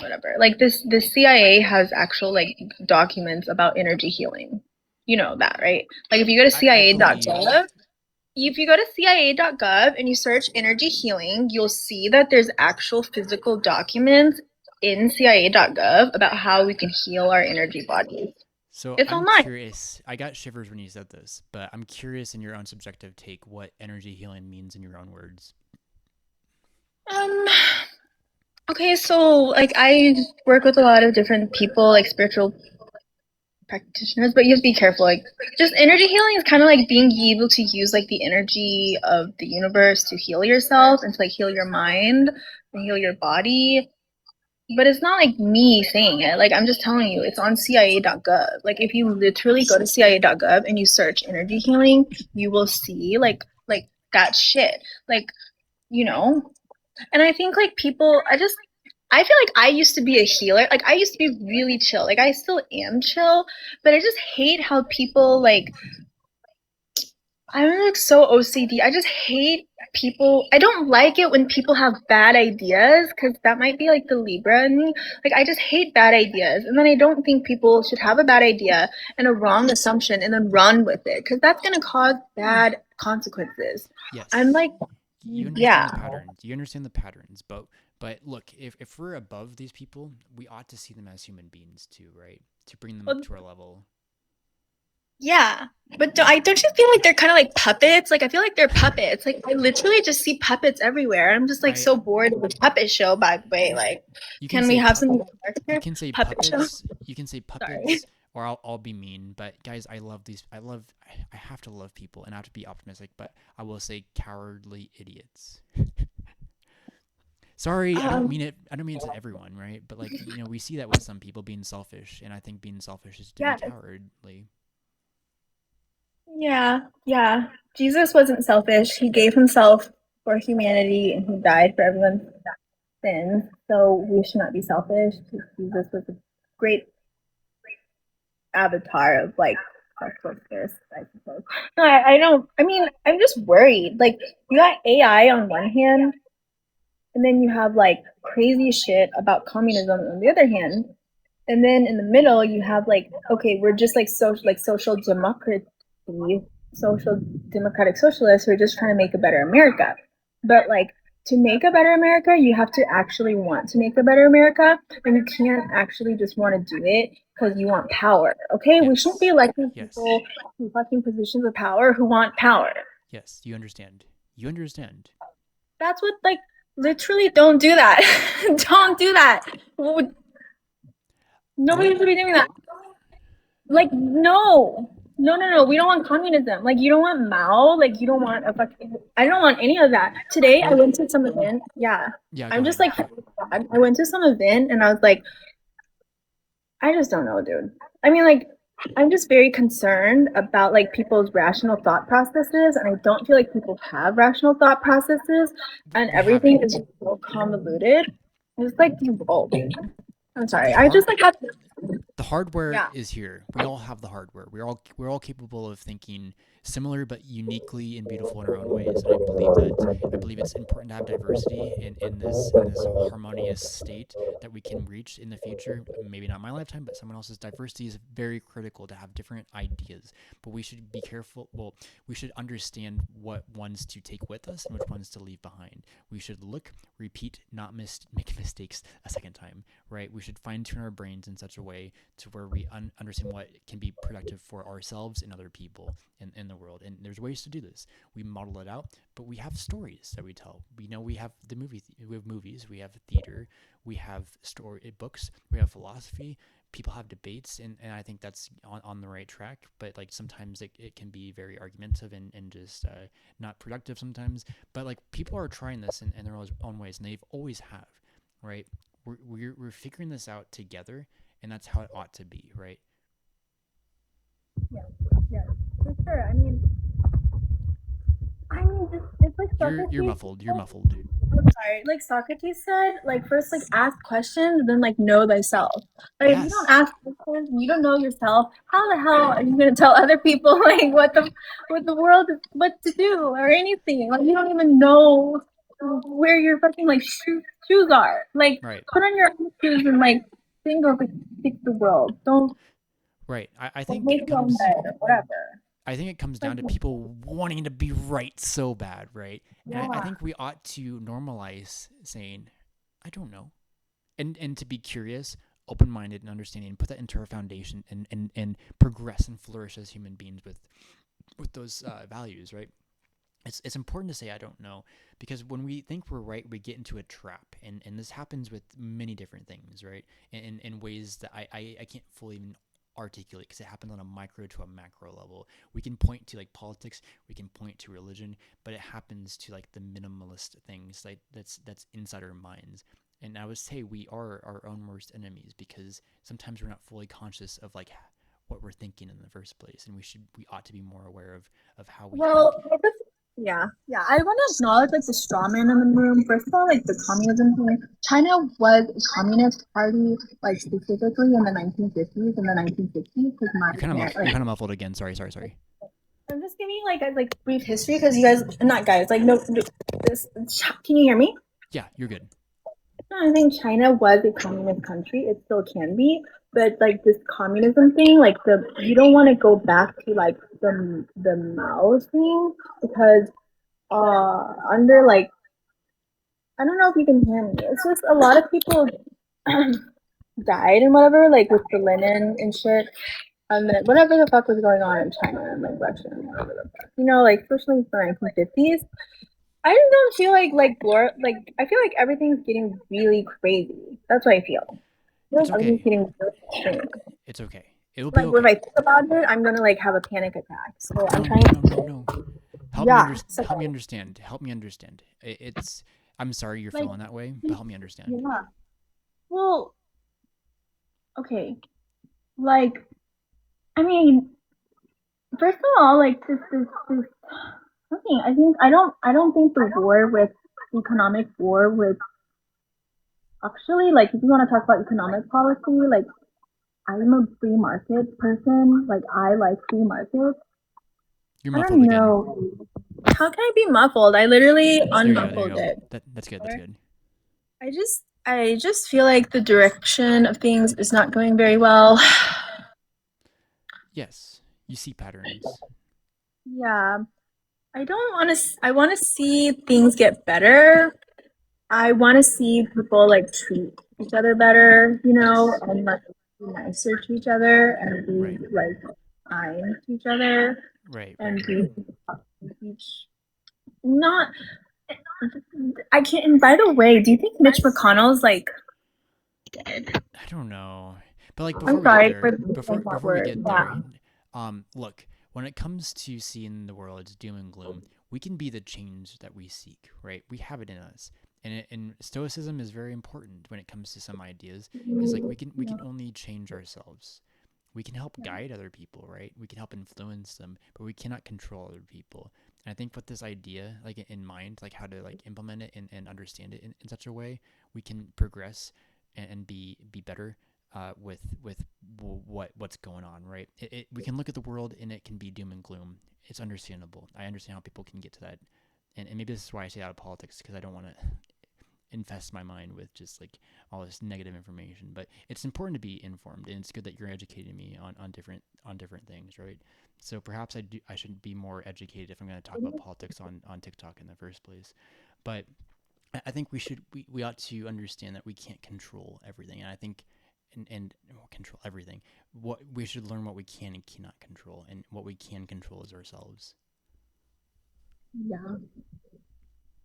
C: whatever. Like the CIA has actual like documents about energy healing. You know that, right? Like if you go to
A: I believe.
C: CIA.gov, if you go to CIA.gov and you search energy healing, you'll see that there's actual physical documents in CIA.gov about how we can heal our energy bodies.
A: So
C: It's
A: I'm
C: online.
A: curious. I got shivers when you said this, but I'm curious in your own subjective take what energy healing means in your own words.
C: Um, okay, so like I work with a lot of different people, like spiritual practitioners, but you have to be careful. Like just energy healing is kind of like being able to use like the energy of the universe to heal yourself and to like heal your mind and heal your body. but it's not like me saying it. Like I'm just telling you, it's on CIA.gov. Like if you literally go to CIA.gov and you search energy healing, you will see like that shit. Like, you know. And I think like people I feel like I used to be a healer. Like I used to be really chill. Like I still am chill, but I just hate how people like I'm like so OCD. I just hate people. I don't like it when people have bad ideas because that might be like the Libra in me. Like, I just hate bad ideas. And then I don't think people should have a bad idea and a wrong assumption and then run with it because that's going to cause bad consequences. I'm
A: Yes,
C: like,
A: you understand
C: yeah.
A: the patterns. You understand the patterns, but look, if we're above these people, we ought to see them as human beings too, right? To bring them up
C: Well,
A: to our level.
C: yeah. But don't you feel like they're kind of like puppets? Like, I feel like they're puppets. Like, I literally just see puppets everywhere. I'm just like
A: I
C: so bored of the puppet show, by the way. Like,
A: you can
C: can we
A: say
C: have some
A: you
C: character
A: can say
C: puppet show?
A: puppets, you can say
C: Sorry.
A: puppets, or I'll be mean. But guys, I love these. I have to love people and I have to be optimistic. But I will say cowardly idiots. Sorry, I don't
C: Um,
A: mean it. I don't mean it to everyone, right? But like we see that with some people being selfish, and I think being selfish is to be
C: yeah,
A: cowardly.
C: yeah, yeah. Jesus wasn't selfish. He gave himself for humanity and he died for everyone's sins. So we should not be selfish. Jesus was a great avatar of like selflessness, I suppose. No, I don't. I mean, I'm just worried. Like, you got AI on one hand, and then you have like crazy shit about communism on the other hand. And then in the middle, you have like, okay, we're just like social democratic socialists who are just trying to make a better America. But like to make a better America, you have to actually want to make a better America, and you can't actually just want to do it because you want power. Okay, we shouldn't be
A: Yes,
C: electing
A: yes,
C: people to fucking positions of power who want power.
A: yes. You understand. You understand.
C: That's what like literally don't do that. Don't do that. Nobody
A: What?
C: should be doing that. Like, no. No, no, no. We don't want communism. Like, you don't want Mao. Like, you don't want a fucking. I don't want any of that. Today, I
A: Well,
C: went to some event. Yeah.
A: yeah. Go
C: I'm just
A: ahead.
C: like, I went to some event and I was like, I just don't know, dude. I mean, like, I'm just very concerned about like people's rational thought processes, and I don't feel like people have rational thought processes, and
A: We have it.
C: everything is so convoluted. It's like revolting. I'm sorry.
A: The
C: I just
A: hard
C: like have.
A: the hardware
C: Yeah.
A: is here. We all have the hardware. We're all capable of thinking similar but uniquely and beautiful in our own ways. And I believe it's important to have diversity in this harmonious state that we can reach in the future. Maybe not my lifetime, but someone else's. Diversity is very critical to have different ideas. But we should be careful. Well, we should understand what ones to take with us and which ones to leave behind. We should look, repeat, not make mistakes a second time, right? We should fine tune our brains in such a way to where we understand what can be productive for ourselves and other people in the world. And there's ways to do this. We model it out, but we have stories that we tell. We know we have we have movies, we have theater, we have story books, we have philosophy. People have debates, and I think that's on the right track. But like sometimes it can be very argumentative and just not productive sometimes. But like people are trying this in their own ways, and they've always have, right? We're figuring this out together, and that's how it ought to be, right?
C: Yeah, yeah, for sure. I mean, it's like
A: You're
C: Socrates.
A: muffled. You're muffled.
C: I'm sorry. Like Socrates said, like first like ask questions, then like know thyself. Like if you don't
A: Yes.
C: ask questions, you don't know yourself. How the hell are you gonna tell other people like what the world is what to do or anything? Like you don't even know where your fucking like shoes are. Like
A: Right.
C: put on your own shoes and like think of like fix the world.
A: Right. I
C: Don't
A: think
C: make
A: it
C: your own
A: comes.
C: bed or whatever.
A: I think it comes
C: Like
A: down to people wanting to be right so bad, right? And I
C: yeah.
A: think we ought to normalize saying, "I don't know," and to be curious, open minded, and understanding, and put that into our foundation, and progress and flourish as human beings with those values, right? It's important to say I don't know because when we think we're right, we get into a trap, and this happens with many different things, right? In ways that I can't fully even articulate because it happens on a micro to a macro level. We can point to like politics, we can point to religion, but it happens to like the minimalist things like that's inside our minds. And I would say we are our own worst enemies because sometimes we're not fully conscious of like what we're thinking in the first place, and we ought to be more aware of how we think.
C: Well, yeah, yeah. I want to acknowledge like the straw man in the room. First of all, like the communism thing. China was a communist party, like specifically in the 1950s and the 1960s. Because my parents,
A: You're
C: like,
A: kind of muffled again. Sorry.
C: I'm just giving like a brief history because you guys, not guys, like no, this. Can you hear me?
A: Yeah, you're good.
C: No, I think China was a communist country. It still can be, but like this communism thing, like you don't want to go back to like the Mao thing because under like I don't know if you can hear me. It's just a lot of people died and whatever, like with the linen and shit. And then whatever the fuck was going on in China and like Russia and whatever the fuck. You know, like especially in the 1950s. I just don't feel like I feel like everything's getting really crazy. That's what I feel. I feel
A: It's
C: like everything's
A: okay.
C: getting really strange.
A: It's okay. It'll be
C: Like if I
A: okay.
C: think about it, I'm gonna like have a panic attack. So I'm
A: No,
C: trying
A: no, no,
C: to
A: no.
C: yeah. So
A: Help me understand. Help me understand. It's. I'm sorry you're
C: like
A: feeling that way, but help me understand.
C: yeah. Well, okay. Like I mean, first of all, like this okay, I don't think the war with economic war with actually like if you want to talk about economic policy, like I'm a free market person. Like I like free markets.
A: You're
C: I
A: muffled
C: don't
A: again.
C: know. How can I be muffled? I literally
A: There you go. There you
C: unmuffled
A: go.
C: it.
A: That's good. That's good.
C: I just feel like the direction of things is not going very well.
A: Yes, you see patterns.
C: Yeah. I don't want to I want to see things get better. I want to see people like treat each other better, you know,
A: Yes.
C: and like be nicer to each other and
A: Right.
C: be like kind to each other
A: Right. Right.
C: and
A: Right.
C: be each not I can't and by the way, do you think Mitch McConnell's like dead?
A: I don't know. But like before
C: I'm
A: we get
C: sorry for
A: there,
C: using that
A: before we
C: word.
A: get there,
C: Yeah.
A: look, when it comes to seeing the world as doom and gloom, we can be the change that we seek, right? We have it in us. And stoicism is very important when it comes to some ideas. Is like we can only change ourselves. We can help guide other people, right? We can help influence them, but we cannot control other people. And I think with this idea, like in mind, like how to like implement it and understand it in such a way, we can progress and be better with what's going on, right? We can look at the world and it can be doom and gloom. It's understandable. I understand how people can get to that, and maybe this is why I stay out of politics because I don't want to infest my mind with just like all this negative information. But it's important to be informed, and it's good that you're educating me on different things, right? So perhaps I should be more educated if I'm going to talk about politics on TikTok in the first place. But I think we ought to understand that we can't control everything, and I think and control everything. What we should learn what we can and cannot control, and what we can control is ourselves.
C: Yeah.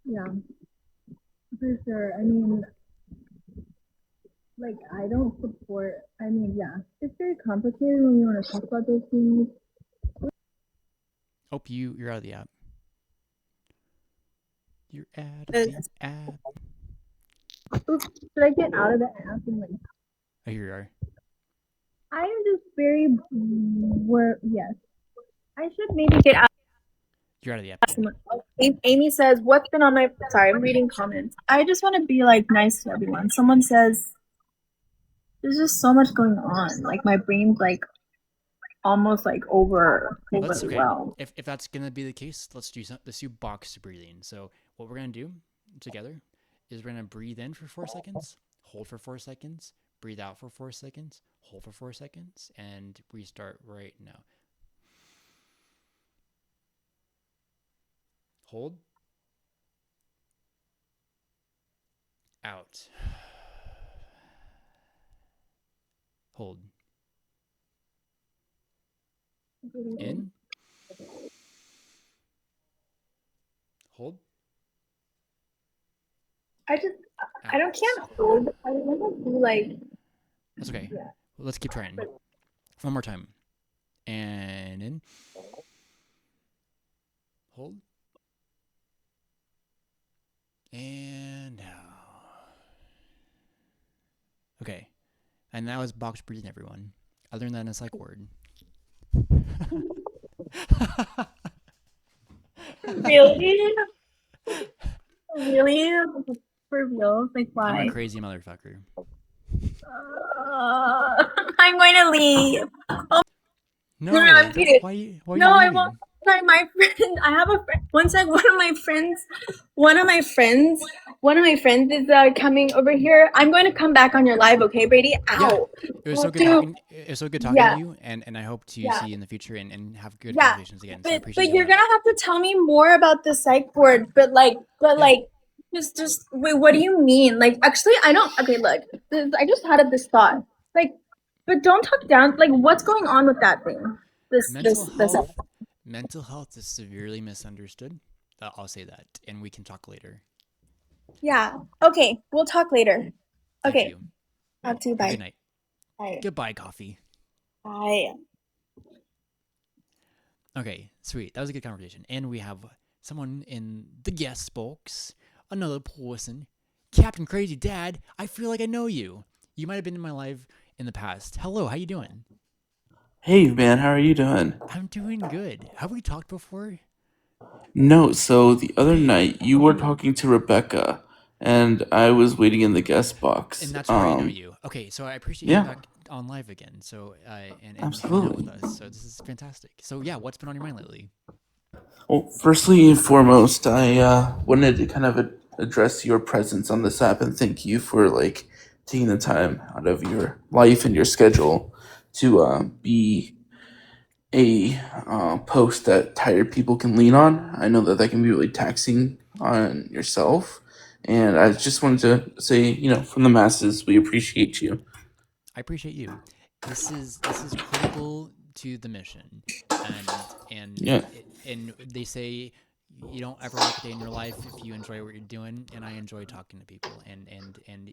C: Yeah. For sure. I mean, like I don't support I mean, yeah. It's very complicated when you want to talk about those things.
A: Oh, you're out of the app. You're out of
C: Uh,
A: the app.
C: Oops, should I get out of the app and like
A: Oh, here you are.
C: I am just very yes. I should maybe get out.
A: You're out of the app again.
C: Amy says, "What's been on my?" Sorry, I'm reading comments. I just want to be like nice to everyone. Someone says, "There's just so much going on. Like my brain's like almost like
A: Let's okay.
C: overwhelmed."
A: If that's gonna be the case, let's do box breathing. So what we're gonna do together is we're gonna breathe in for 4 seconds, hold for 4 seconds, breathe out for 4 seconds, hold for 4 seconds, and restart right now. Hold, out, hold, in, hold,
C: I just I don't
A: out.
C: can't hold. I want to do like
A: That's okay.
C: yeah.
A: Let's keep trying. One more time. And in, hold, and out. And that was box breathing, everyone. I learned that in a psych ward.
C: Really? Really? For real? Like,
A: I'm a
C: why?
A: crazy motherfucker.
C: I'm going to leave. No, no,
A: No,
C: I'm
A: don't.
C: kidding.
A: Why are
C: No,
A: you
C: I won't.
A: leaving?
C: Sorry, my friend. I have a friend. One sec. One of my friends. One of my friends is coming over here. I'm going to come back on your live, okay, Brady?
A: Yeah,
C: Ow.
A: it was
C: I
A: so
C: have
A: good
C: to.
A: talking. It was so good talking to
C: Yeah,
A: you, and I hope to
C: yeah,
A: see you in the future and have good
C: yeah.
A: conversations again. So I appreciate
C: But
A: you
C: you're
A: coming up.
C: gonna have to tell me more about the psych board.
A: Yeah,
C: Just wait. What do you mean? Like, actually, I don't. Okay, look. I just had this thought. Like, but don't talk down. Like, what's going on with that thing?
A: mental
C: This.
A: health. Mental health is severely misunderstood. I'll say that, and we can talk later.
C: Yeah. Okay. We'll talk later.
A: Thank
C: Okay.
A: you.
C: Talk to you.
A: Have a good
C: Bye.
A: night.
C: Bye.
A: Goodbye, coffee.
C: Bye.
A: Okay, sweet. That was a good conversation. And we have someone in the guest box, another person. Captain Crazy Dad, I feel like I know you. You might have been in my life in the past. Hello, how you doing?
D: Hey man, how are you doing?
A: I'm doing good. Have we talked before?
D: No, so the other
A: Okay,
D: night you were talking to Rebecca and I was waiting in the guest
A: and
D: box.
A: that's where I know you. Okay, so I appreciate you coming
D: Yeah,
A: back on live again. So and hanging out with
D: absolutely.
A: us. So this is fantastic. So yeah, what's been on your mind lately?
D: Well, firstly and foremost, I wanted to kind of address your presence on this app and thank you for like taking the time out of your life and your schedule to be a post that tired people can lean on. I know that that can be really taxing on yourself. And I just wanted to say, from the masses, we appreciate you.
A: I appreciate you. This is critical to the mission, and
D: Yeah,
A: and they say you don't ever work a day in your life if you enjoy what you're doing, and I enjoy talking to people, and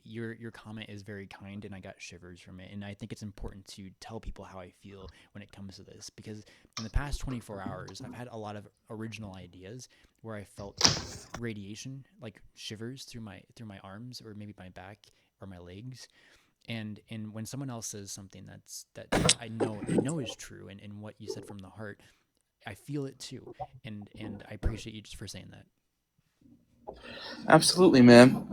A: your comment is very kind, and I got shivers from it, and I think it's important to tell people how I feel when it comes to this because in the past 24 hours I've had a lot of original ideas where I felt radiation like shivers through my arms or maybe my back or my legs, and when someone else says something that I know is true and what you said from the heart, I feel it too, and I appreciate you just for saying that.
D: absolutely, man.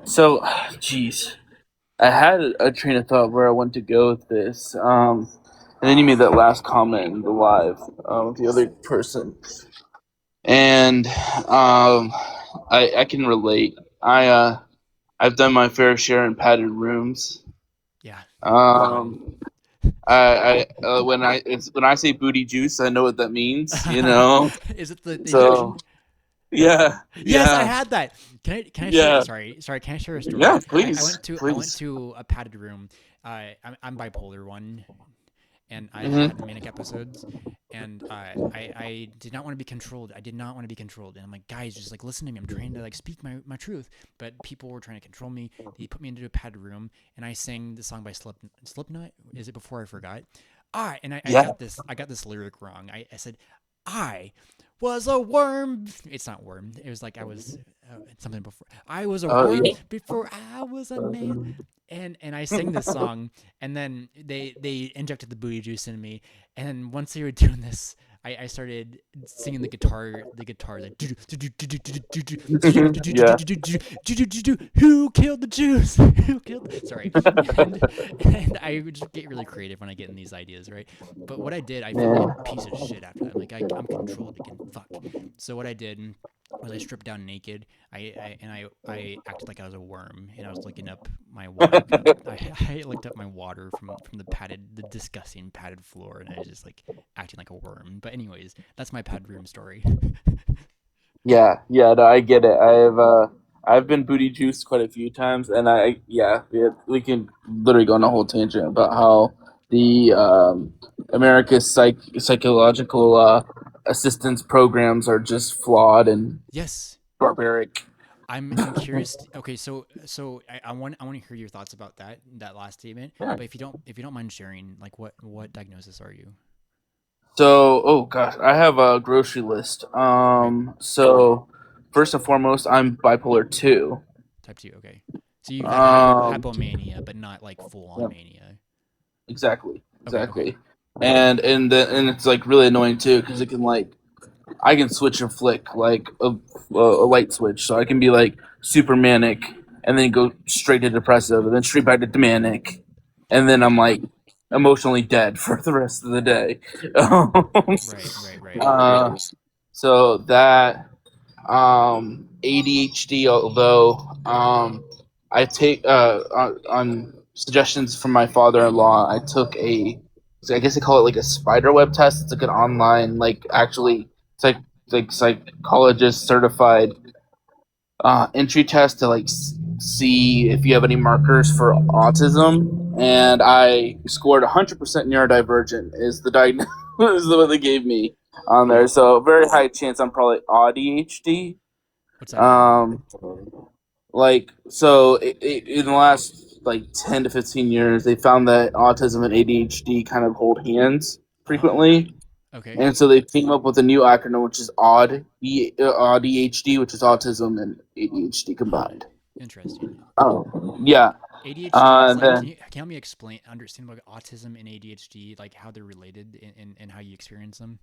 D: So, jeez, I had a train of thought where I wanted to go with this. And then you made that last comment in the live with the other person, and I can relate. I've done my fair share in padded rooms.
A: Yeah, same.
D: Um, when I say booty juice, I know what that means.
A: Is it the
D: So
A: injection?
D: yeah,
A: Yes, I
D: yeah,
A: had that. Can I share?
D: yeah,
A: Sorry. Can I share a story?
D: yeah.
A: I
D: Please,
A: went to I went
D: please.
A: to a padded room. I'm bipolar one, and I had
D: Hmm.
A: manic episodes, and I did not want to be controlled. I did not want to be controlled, and I'm like, guys, just like listen to me. I'm trying to like speak my truth, but people were trying to control me. They put me into a padded room, and I sang the song by Slipknot. Is it Before I Forgot? I
D: Yeah.
A: got this lyric wrong. I said I was a worm. It's not worm. It was like I was something before. I was a worm
D: Yeah.
A: before I was a man. And I sang this song, and then they injected the booty juice in me, and then once they were doing this, I started singing the guitar like
D: Yeah.
A: who killed the Jews? Who killed? Sorry, and I would just get really creative when I get in these ideas, right? But what I did, I felt like a
D: Man.
A: piece of shit after that. I'm like, I'm controlled again. Fuck. So what I did was I stripped down naked. I acted like I was a worm, and I was looking up my water cup. I looked up my water from the disgusting padded floor, and I was just like acting like a worm. But anyways, that's my pad room story.
D: Yeah, yeah, no, I get it. I've been booty juiced quite a few times, and yeah, we can literally go on a whole tangent about how the America's psychological assistance programs are just flawed and
A: Yes,
D: barbaric.
A: I'm curious. Okay, so I want to hear your thoughts about that last statement.
D: Yeah.
A: But if you don't mind sharing, like what diagnosis are you?
D: So, oh gosh, I have a grocery list.
A: Okay,
D: So first and foremost, I'm bipolar 2.
A: type 2. Okay, So you've had
D: Um,
A: hypomania, but not like full on
D: yeah,
A: mania.
D: exactly,
A: Okay, okay.
D: exactly. And it's like really annoying too because it can like I can switch and flick like a light switch, so I can be like super manic and then go straight to depressive and then straight back to manic, and then I'm like emotionally dead for the rest of the day.
A: Right, right, right.
D: uh, so that ADHD, although I take on suggestions from my father-in-law, I took a, so I guess they call it like a spider web test. It's like an online, like actually psych, like psychologist certified entry test to like see if you have any markers for autism. And I scored 100% neurodivergent is the diagnosis is what they gave me on there.
A: Wow.
D: So very high chance I'm probably ADHD.
A: What's that mean?
D: Um, like so, in the last like 10 to 15 years, they found that autism and ADHD kind of hold hands
A: Oh,
D: frequently,
A: okay.
D: and so they came up with a new acronym, which is ADHD, which is autism and ADHD
A: Huh.
D: combined.
A: Interesting.
D: Oh, yeah.
A: ADHD is like,
D: Then
A: can you help me explain, understand about autism and ADHD, like how they're related and how you experience them?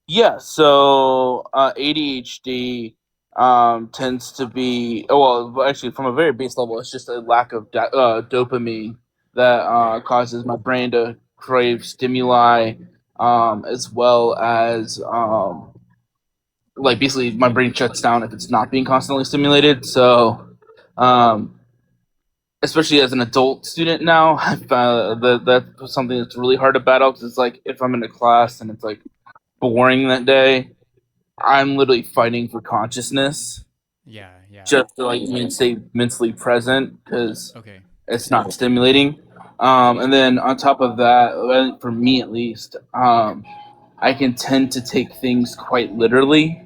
D: yeah, so ADHD tends to be well, actually, from a very base level, it's just a lack of dopamine that
A: Okay.
D: causes my brain to crave stimuli, as well as like basically my brain shuts down if it's not being constantly stimulated. So, um, especially as an adult student now, I found that's something that's really hard to battle because it's like if I'm in a class and it's like boring that day, I'm literally fighting for consciousness
A: Yeah, yeah.
D: just to like stay mentally present because
A: Okay.
D: it's not stimulating. And then on top of that, for me at least, I can tend to take things quite literally.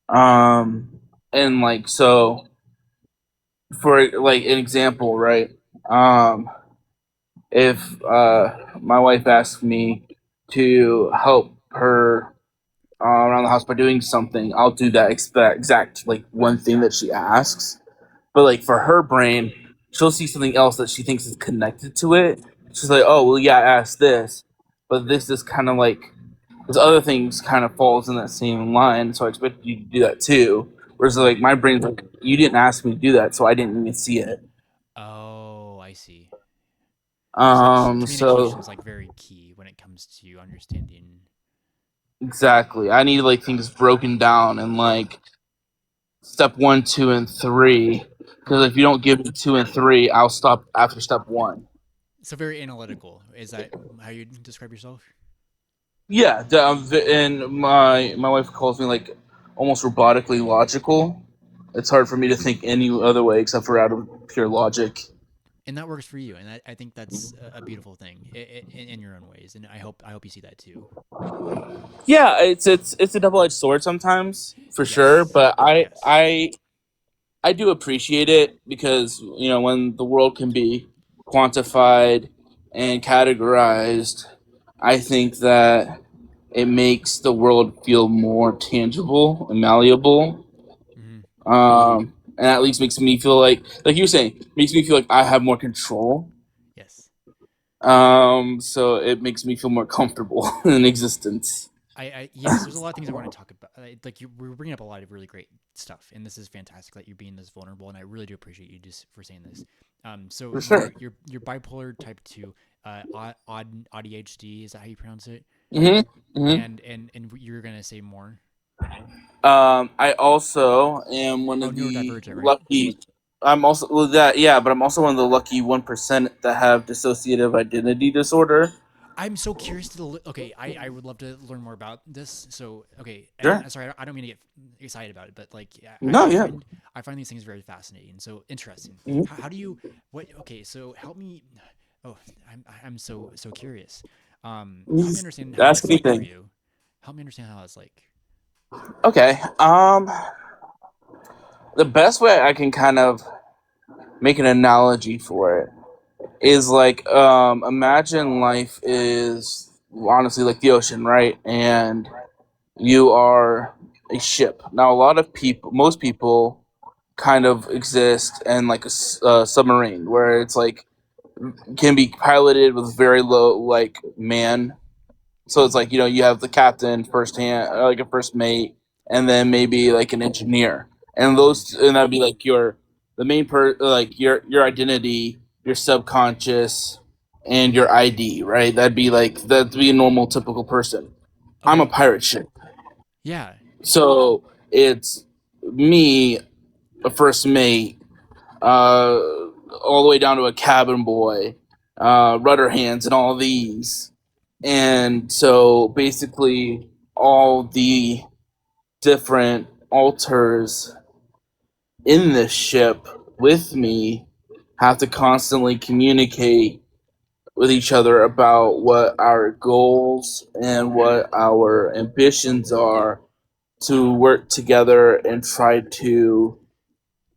D: Um, and like so, for like an example, right? Um, if my wife asks me to help her around the house by doing something, I'll do that exact like one thing that she asks. But like for her brain, she'll see something else that she thinks is connected to it. She's like, "Oh, well, yeah, I asked this, but this is kind of like this other things kind of falls in that same line, so I expect you to do that too." Whereas like my brain's like, "You didn't ask me to do that, so I didn't even see it."
A: Oh, I see. So communication
D: So
A: is like very key when it comes to understanding.
D: exactly, I need like things broken down and like step one, two, and three. Because if you don't give me two and three, I'll stop after step one.
A: So very analytical. Is that how you describe yourself?
D: Yeah, and my wife calls me like almost robotically logical. It's hard for me to think any other way except for out of pure logic.
A: And that works for you, and I think that's a beautiful thing in your own ways. And I hope you see that too.
D: Yeah, it's a double edged sword sometimes for sure,
A: Yes.
D: but
A: Yes.
D: I do appreciate it because when the world can be quantified and categorized, I think that it makes the world feel more tangible and malleable.
A: Hmm.
D: And at least makes me feel like you were saying, makes me feel like I have more control.
A: Yes.
D: So it makes me feel more comfortable in existence.
A: I yes, there's a lot of things I want to talk about. Like we're bringing up a lot of really great stuff, and this is fantastic that you're being this vulnerable, and I really do appreciate you just for saying this. So
D: For sure.
A: you're bipolar type two, odd ADHD, is that how you pronounce it?
D: Hmm.
A: And you're gonna say more.
D: I also am one
A: Oh,
D: of the
A: neurodivergent, right?
D: lucky. I'm also well, that yeah, but I'm also one of the lucky 1% that have dissociative identity disorder.
A: I'm so curious okay, I would love to learn more about this. So okay, and
D: Sure.
A: I'm sorry, I don't mean to get excited about it, but like
D: No, yeah.
A: I find these things very fascinating. So interesting.
D: Mhm.
A: How do you what? Okay, so help me. Oh, I'm so curious. Help me
D: Just
A: understand how
D: ask
A: that's like for
D: anything.
A: you. Help me understand how that's like.
D: Okay. The best way I can kind of make an analogy for it is like imagine life is honestly like the ocean, right? And you are a ship. Now a lot of people most people kind of exist in like a submarine where it's like can be piloted with very low like man. So it's like you have the captain, first hand, like a first mate, and then maybe like an engineer, and
A: Mm-hmm.
D: that'd be like the main like your identity, your subconscious, and your ID, right? That'd be a normal typical person. I'm a
A: Okay.
D: pirate ship,
A: Yeah.
D: so it's me, a first mate, all the way down to a cabin boy, rudder hands, and all these. And so basically, all the different alters in this ship with me have to constantly communicate with each other about what our goals and what our ambitions are to work together and try to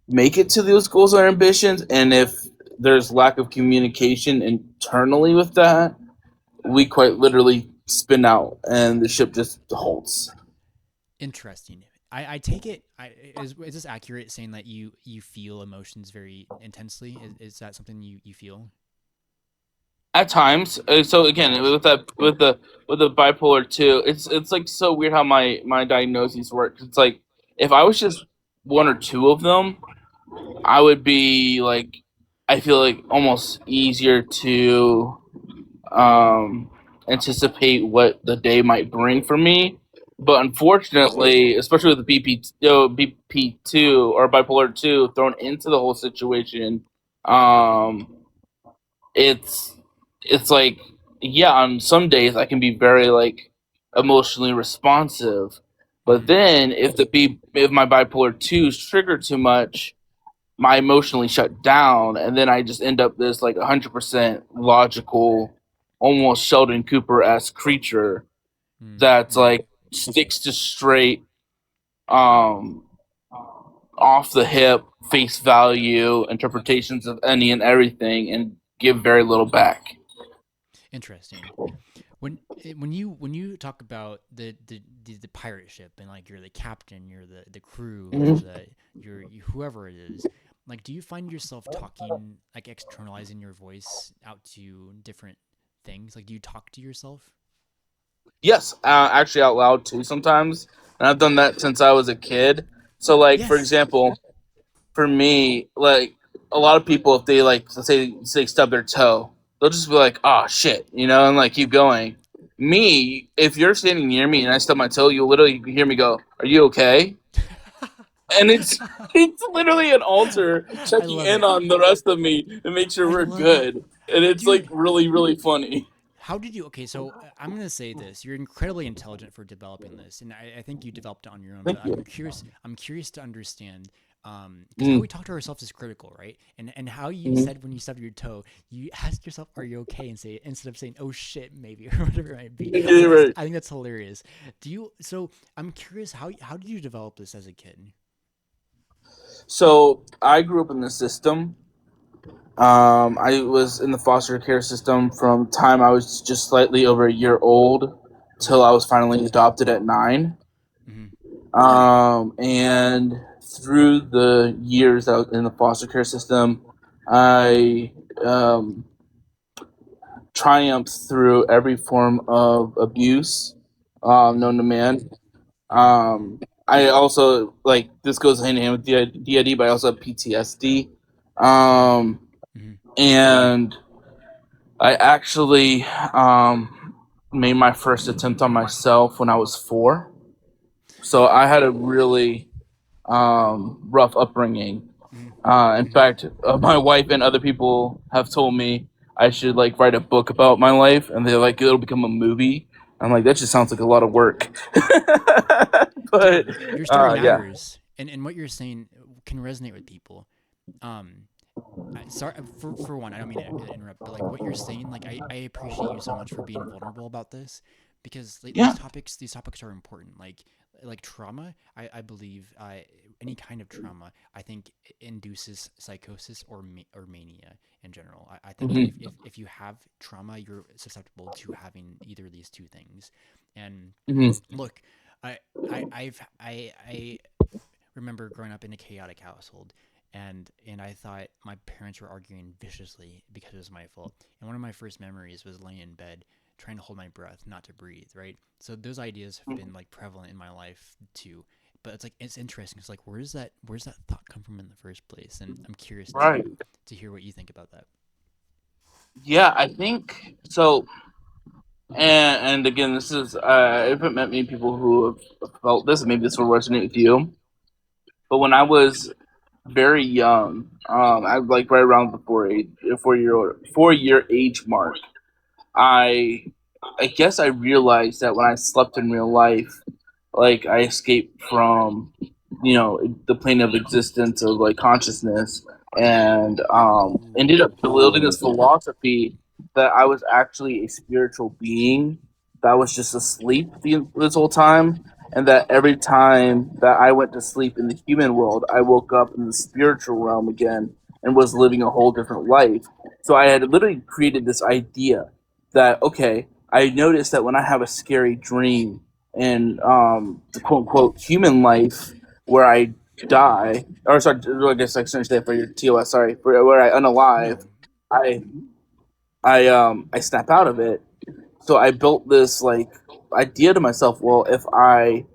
D: make it to those goals or ambitions. And if there's lack of communication internally with that, we quite literally spin out and the ship just halts.
A: Interesting. I take it. Is this accurate saying that you feel emotions very intensely? Is that something you feel?
D: At times, so again, with the bipolar two, it's like so weird how my diagnoses work. It's like if I was just one or two of them, I would be like, I feel like almost easier to um, anticipate what the day might bring for me. But unfortunately, especially with the BP2 or bipolar 2 thrown into the whole situation, um, it's it's like yeah, on some days I can be very like emotionally responsive, but
A: Mm-hmm.
D: then if my bipolar 2 is triggered too much, my emotionally shut down, and then I just end up this like 100% logical, almost Sheldon Cooper esque creature that's
A: Mm-hmm.
D: like sticks to straight, um, off the hip, face value interpretations of any and everything, and give very little back.
A: Interesting. When you talk about the pirate ship and like you're the captain, you're the crew,
D: Mhm.
A: whoever it is, like do you find yourself talking like externalizing your voice out to different things? Like do you talk to yourself?
D: Yes, actually out loud too sometimes, and I've done that since I was a kid. So, like for
A: Yes.
D: example, for me, like a lot of people, if they like, let's say stub their toe, they'll just be like, "Oh shit," and like keep going. Me, if you're standing near me and I stub my toe, you literally hear me go, "Are you okay?" And it's literally an alter
A: I
D: checking
A: love
D: in
A: it.
D: on the rest of me to make sure
A: I
D: we're
A: love it.
D: good, and it's like
A: Dude,
D: really funny.
A: how did you? Okay, so I'm gonna say this: you're incredibly intelligent for developing this, and I think you developed it on your own. But
D: Thank you.
A: I'm curious. I'm curious to understand, because how
D: Mm-hmm.
A: we talk to ourselves is critical, right? And how you
D: Mm-hmm.
A: said when you stubbed your toe, you ask yourself, "Are you okay?" and say instead of saying, "Oh shit, maybe," or whatever it might be.
D: Yeah, right.
A: I think that's hilarious. Do you? So I'm curious how did you develop this as a kid?
D: So I grew up in the system. I was in the foster care system from time I was just slightly over a year old till I was finally adopted at 9.
A: Mm-hmm.
D: And through the years I was in the foster care system, I triumphed through every form of abuse
A: Mm-hmm.
D: known to man.
A: Mm-hmm.
D: I also like this goes hand in hand with DID, but I also have PTSD.
A: Mm-hmm.
D: Um,
A: Mm-hmm.
D: and I actually made my first attempt on myself when I was 4. So I had a really rough upbringing.
A: Mm-hmm.
D: In fact, my wife and other people have told me I should like write a book about my life, and they're like, it'll become a movie. I'm like, that just sounds like a lot of work. But
A: Dude, your story
D: yeah.
A: matters, and what you're saying can resonate with people. Um, sorry for one, I don't mean to interrupt, but like what you're saying, like I appreciate you so much for being vulnerable about this, because like,
D: Yeah.
A: these topics are important. Like trauma, I believe any kind of trauma, I think induces psychosis or mania in general. I think
D: Hmm.
A: if you have trauma, you're susceptible to having either of these two things. And
D: Hmm.
A: look, I I've I remember growing up in a chaotic household, and I thought my parents were arguing viciously because it was my fault. And one of my first memories was laying in bed trying to hold my breath, not to breathe, right? So those ideas have been like prevalent in my life too. But it's like it's interesting. It's like where's that thought come from in the first place? And I'm curious
D: Right.
A: to hear what you think about that.
D: Yeah, I think so. And again, this is I haven't met many people who have felt this. Maybe this will resonate with you. But when I was very young, I was like right around the 4 year age mark. I I guess I realized that when I slept in real life, like I escaped from the plane of existence of like consciousness, and ended up
A: Ooh.
D: building this philosophy that I was actually a spiritual being that was just asleep this whole time, and that every time that I went to sleep in the human world, I woke up in the spiritual realm again and was living a whole different life. So I had literally created this idea that, okay, I noticed that when I have a scary dream in the quote unquote human life where I die, or sorry, I guess I shouldn't say for your TOS, sorry, for where I unalive,
A: No.
D: I I snap out of it. So I built this like idea to myself. Well, if I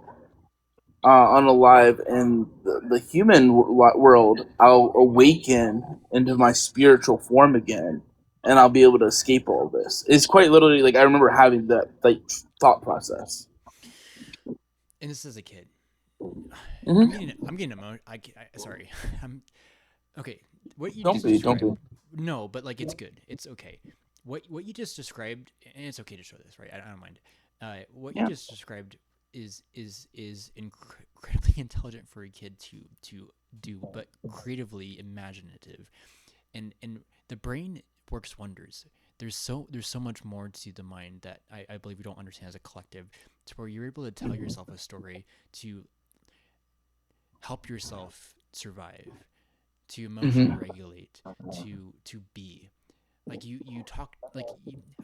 D: unalive in the human world, I'll awaken into my spiritual form again, and I'll be able to escape all this. It's quite literally like I remember having that like thought process.
A: And this is a kid.
D: Mm-hmm.
A: I'm getting sorry. I'm okay. What you
D: Don't
A: just
D: be, don't be.
A: described. No, but like it's good. It's okay. What you just described, and it's okay to show this, right? I don't mind. What you
D: Yeah.
A: just described is incredibly intelligent for a kid to do, but creatively imaginative, and the brain works wonders. There's so much more to the mind that I believe we don't understand as a collective, to where you're able to tell yourself a story to help yourself survive, to emotionally
D: Mm-hmm.
A: regulate, to be like you talk like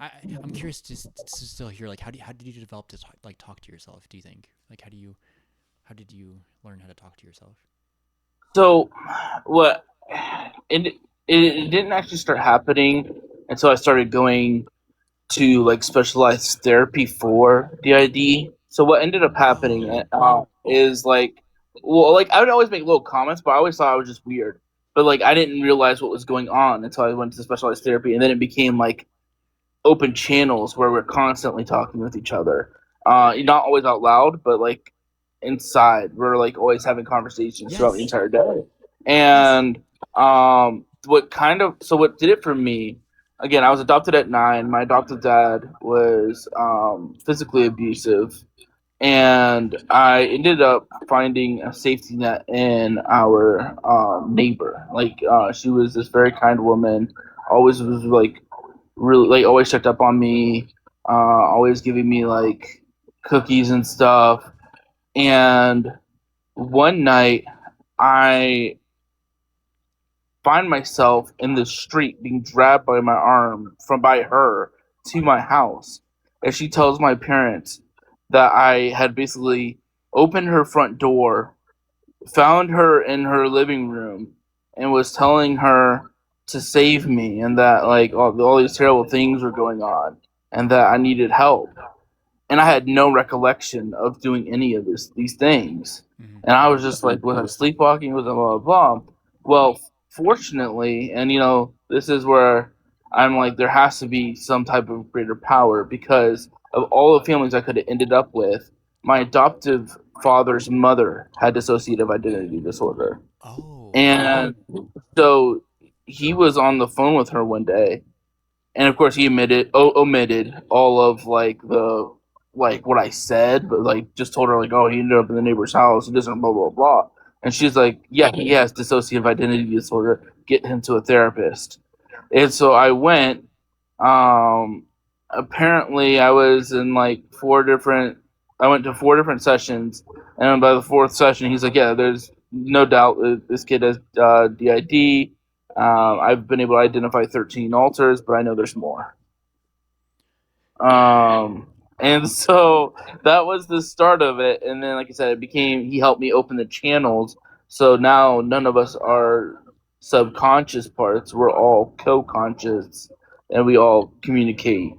A: I'm curious to still hear like how did you develop to talk to yourself? Do you think like how did you learn how to talk to yourself?
D: So, what it didn't actually start happening until I started going to like specialized therapy for DID. So what ended up happening
A: Oh,
D: is like, well, like I would always make little comments, but I always thought I was just weird. But like I didn't realize what was going on until I went to specialized therapy, and then it became like open channels where we're constantly talking with each other. Not always out loud, but like inside, we're like always having conversations throughout the
A: yes,
D: entire day.
A: yes.
D: And what did it for me? Again, I was adopted at 9. My adopted dad was physically abusive, and I ended up finding a safety net in our neighbor. Like she was this very kind woman, always was like really like always checked up on me, always giving me like cookies and stuff. And one night, I find myself in the street being dragged by my arm from by her to my house, and she tells my parents that I had basically opened her front door, found her in her living room, and was telling her to save me, and that like all these terrible things were going on, and that I needed help. And I had no recollection of doing any of these things.
A: Hmm.
D: And I was just like, was I sleepwalking? Was I blah blah blah? Well, fortunately, and this is where I'm like, there has to be some type of greater power because of all the families I could have ended up with. My adoptive father's mother had dissociative identity disorder,
A: Oh,
D: and so he was on the phone with her one day, and of course he omitted all of like the like what I said, but like just told her like, oh, he ended up in the neighbor's house. He doesn't blah blah blah. And she's like, yeah, he has dissociative identity disorder. Get him to a therapist. And so I went. Um, Apparently, I was in like four different. I went to four different sessions, and by the fourth session, he's like, "Yeah, there's no doubt this kid has DID. I've been able to identify 13 alters, but I know there's more." And so that was the start of it. And then, like I said, it became he helped me open the channels So now none of us are subconscious parts. We're all co-conscious, and we all communicate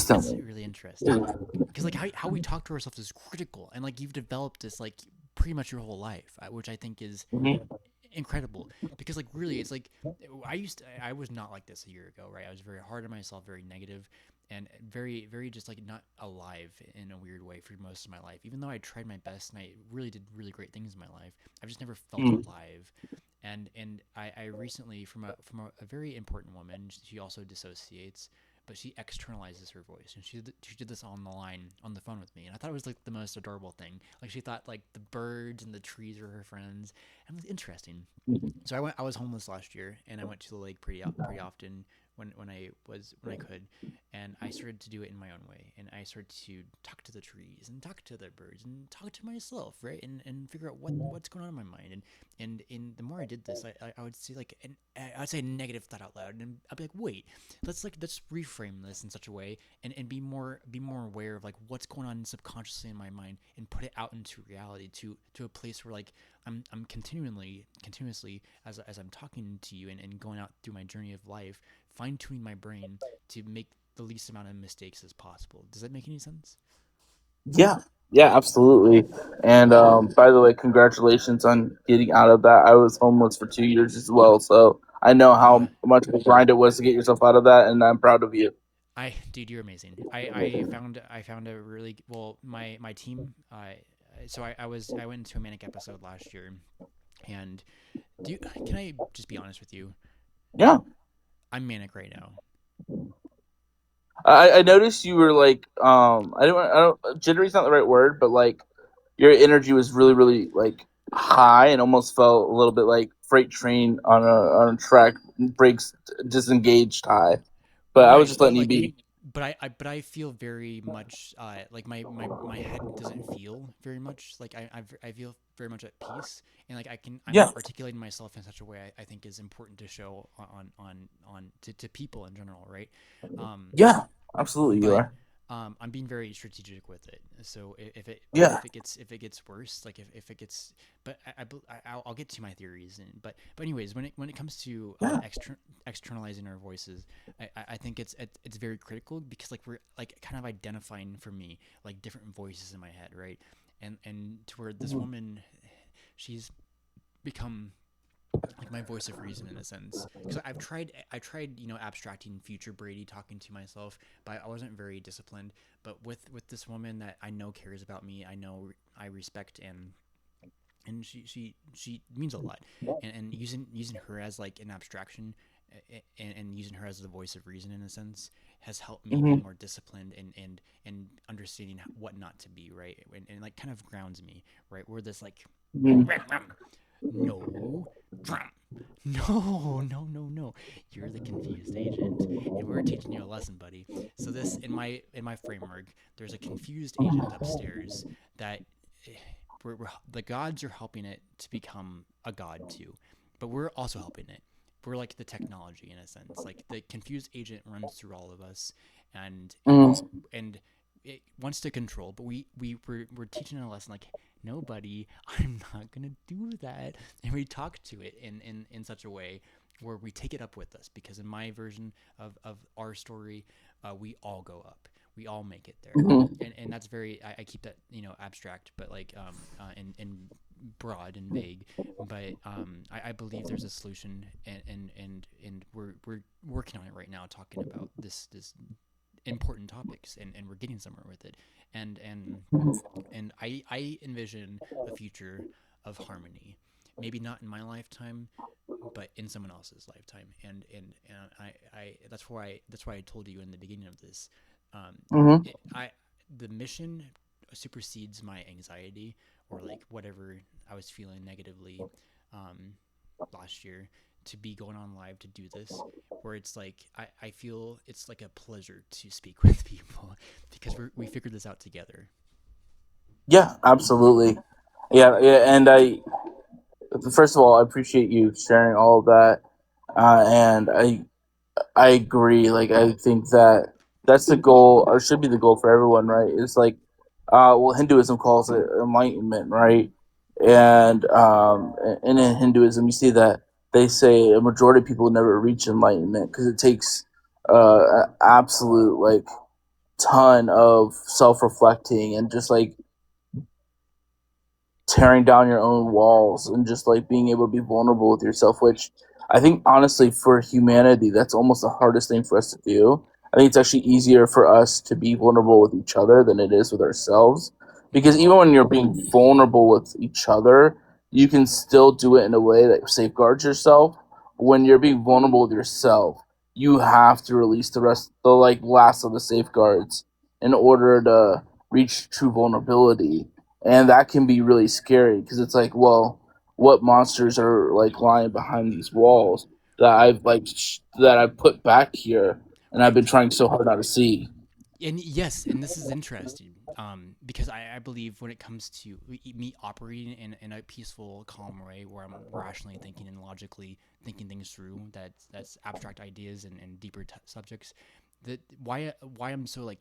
A: That's
D: consistently.
A: really interesting because like how we talk to ourselves is critical, and like you've developed this like pretty much your whole life, which I think is
D: Hmm.
A: incredible because like really it's like I was not like this a year ago, right? I was very hard on myself, very negative, and very just like not alive in a weird way for most of my life. Even though I tried my best and I really did really great things in my life, I've just never felt alive. And I recently from a very important woman, she also dissociates, but she externalizes her voice, and she did this on the line on the phone with me, and I thought it was like the most adorable thing. Like she thought like the birds and the trees were her friends, and it was interesting. So I was homeless last year, and I went to the lake pretty often when I could, and I started to do it in my own way, and I started to talk to the trees and talk to the birds and talk to myself, right, and figure out what's going on in my mind, and the more I did this, I would say like I'd say a negative thought out loud, and I'd be like, wait, let's reframe this in such a way, and be more aware of like what's going on subconsciously in my mind, and put it out into reality to a place where like I'm continuously as I'm talking to you, and going out through my journey of life, fine tuning my brain to make the least amount of mistakes as possible. Does that make any sense?
D: Yeah, yeah, absolutely. And by the way, congratulations on getting out of that. I was homeless for 2 years as well, so I know
A: Uh,
D: how much of a grind it was to get yourself out of that, and I'm proud of you.
A: dude, you're amazing. I found a really well my team. So I went into a manic episode last year, and can I just be honest with you?
D: Yeah.
A: I'm manic right now.
D: I noticed you were like I don't jittery's not the right word, but like your energy was really really like high and almost felt a little bit like freight train on a track brakes disengaged high. But I was
A: Right,
D: just letting you
A: like,
D: be.
A: but I feel very much like my head doesn't feel very much like I feel very much at peace, and like I'm
D: Yeah.
A: articulating myself in such a way I think is important to show to people in general, right? Um,
D: Yeah. Absolutely you
A: but
D: are.
A: I'm being very strategic with it. So
D: Yeah.
A: if it gets worse, like if it gets, but I'll get to my theories. And but anyways, when it comes to
D: Yeah.
A: externalizing our voices, I think it's very critical, because like we're like kind of identifying for me like different voices in my head, right? And to where this
D: Mhm.
A: woman, she's become like my voice of reason in a sense, because I tried abstracting future Brady talking to myself, but I wasn't very disciplined. But with this woman that I know cares about me, I know I respect, and she means a lot, and using her as like an abstraction, and using her as the voice of reason in a sense, has helped me be
D: Mhm.
A: more disciplined, and understanding what not to be, right, and like kind of grounds me, right, where this like
D: Mhm.
A: no, Trump. No, no, no, no. You're the confused agent, and we're teaching you a lesson, buddy. So this in my framework, there's a confused agent upstairs that eh, the gods are helping it to become a god too, but we're also helping it. We're like the technology in a sense. Like the confused agent runs through all of us, and and
D: Mhm.
A: and it wants to control. But we're teaching a lesson like, no, buddy, I'm not gonna do that, and we talk to it in such a way where we take it up with us, because in my version of our story, we all go up, we all make it there,
D: Mhm.
A: and that's very I keep that abstract, but like and broad and vague, but I believe there's a solution, and we're working on it right now, talking about this important topics, and we're getting somewhere with it, and and and I envision a future of harmony. Maybe not in my lifetime, but in someone else's lifetime. And that's why I told you in the beginning of this. Um,
D: Mhm.
A: the mission supersedes my anxiety, or like whatever I was feeling negatively um, last year, to be going on live to do this, where it's like I feel it's like a pleasure to speak with people, because we figured this out together.
D: Yeah, absolutely. Yeah, yeah, and I first of all, I appreciate you sharing all of that, and I agree. Like, I think that that's the goal, or should be the goal for everyone, right? It's like, well, Hinduism calls it enlightenment, right? And in Hinduism, you see that they say a majority of people never reach enlightenment because it takes an absolute like ton of self reflecting and just like tearing down your own walls and just like being able to be vulnerable with yourself, which I think honestly for humanity that's almost the hardest thing for us to do. I think it's actually easier for us to be vulnerable with each other than it is with ourselves, because
A: Mm-hmm.
D: even when you're being vulnerable with each other, you can still do it in a way that safeguards yourself. When you're being vulnerable with yourself, you have to release the like last of the safeguards in order to reach true vulnerability, and that can be really scary because it's like, well, what monsters are like lying behind these walls that that I've put back here, and I've been
A: Right.
D: trying so hard not to see.
A: And yes, and this is interesting, because I believe when it comes to me operating in a peaceful, calm way where I'm rationally thinking and logically thinking things through, that's abstract ideas and deeper subjects, that why I'm so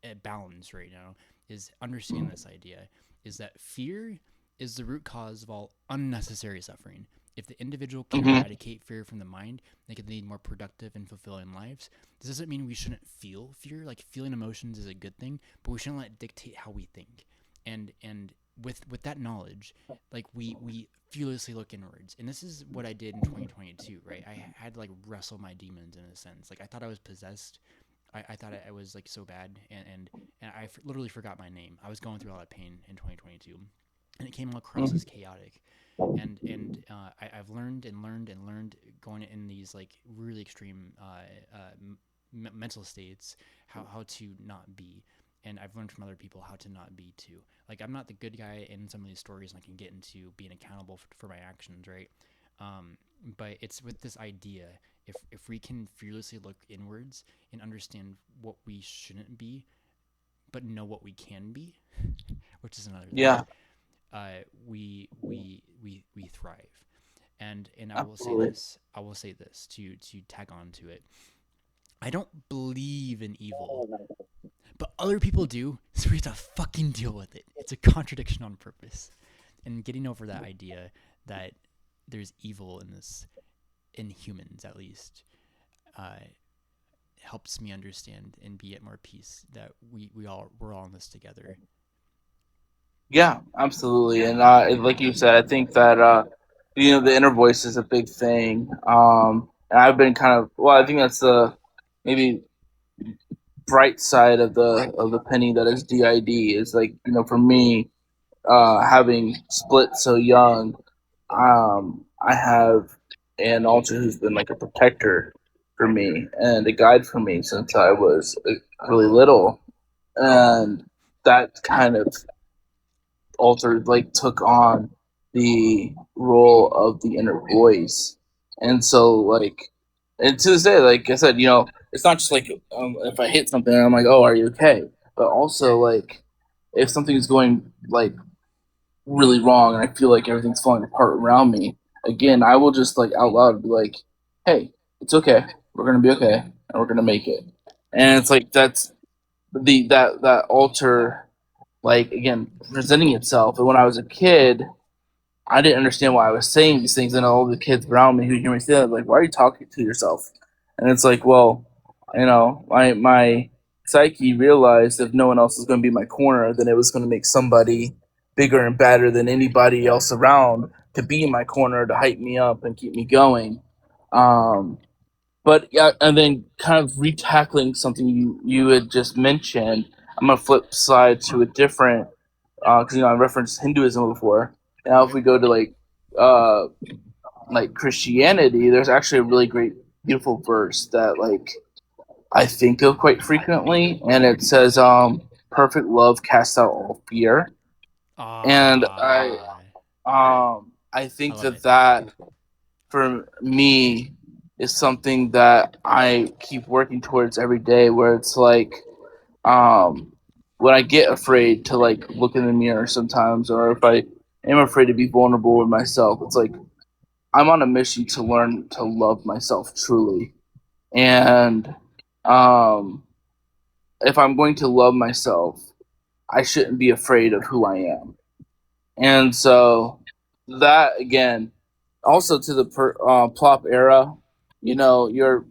A: at balance right now is understanding this idea is that fear is the root cause of all unnecessary suffering. If the individual can
D: Mm-hmm.
A: eradicate fear from the mind, they can lead more productive and fulfilling lives. This doesn't mean we shouldn't feel fear. Like feeling emotions is a good thing, but we shouldn't let it dictate how we think. And with that knowledge, like we fearlessly look inwards. And this is what I did in 2022, right? I had to like wrestle my demons in a sense. Like I thought I was possessed. I thought I was like so bad, and literally forgot my name. I was going through a lot of pain in 2022, and it came across as chaotic. I've learned and learned and learned going in these like really extreme mental states how to not be, and I've learned from other people how to not be too. Like I'm not the good guy in some of these stories, and I can get into being accountable for my actions, right? Um, but it's with this idea, if we can fearlessly look inwards and understand what we shouldn't be, but know what we can be, which is another thing.
D: Yeah,
A: We thrive. And I will say
D: absolutely.
A: this. I will say this to tag on to it. I don't believe in evil, but other people do, so we have to fucking deal with it. It's a contradiction on purpose. And getting over that idea that there's evil in this, in humans at least, uh, helps me understand and be at more peace that we're all in this together.
D: Yeah, absolutely. And like you said, I think that the inner voice is a big thing. And I've been kind of well. I think that's the maybe bright side of the penny that is DID is like for me, having split so young, I have an altar who's been like a protector for me and a guide for me since I was really little, and that kind of alter like took on the role of the inner voice. And so like, and to this day, like I said, it's not just like if I hit something I'm like, oh, are you okay? But also like if something's going like really wrong and I feel like everything's falling apart around me, again I will just like out loud be like, hey, it's okay, we're gonna be okay, and we're gonna make it. And it's like that's that alter, like again presenting itself. And when I was a kid, I didn't understand why I was saying these things, and all the kids around me who hear me say that, like, why are you talking to yourself? And it's like, well, my psyche realized if no one else is going to be in my corner, then it was going to make somebody bigger and badder than anybody else around to be in my corner to hype me up and keep me going. Um, but yeah, and then kind of retackling something you had just mentioned, I'm gonna flip side to a different, because I referenced Hinduism before. Now, if we go to uh, like Christianity, there's actually a really great, beautiful verse that like I think of quite frequently, and it says, "Perfect love casts out all fear." And
A: Ah,
D: I
A: I
D: think
A: love
D: that
A: it.
D: that for me is something that I keep working towards every day. Where it's like, um, when I get afraid to like look in the mirror sometimes, or if I am afraid to be vulnerable with myself, it's like I'm on a mission to learn to love myself truly. And um, if I'm going to love myself, I shouldn't be afraid of who I am. And so that again, also to the plop era, you're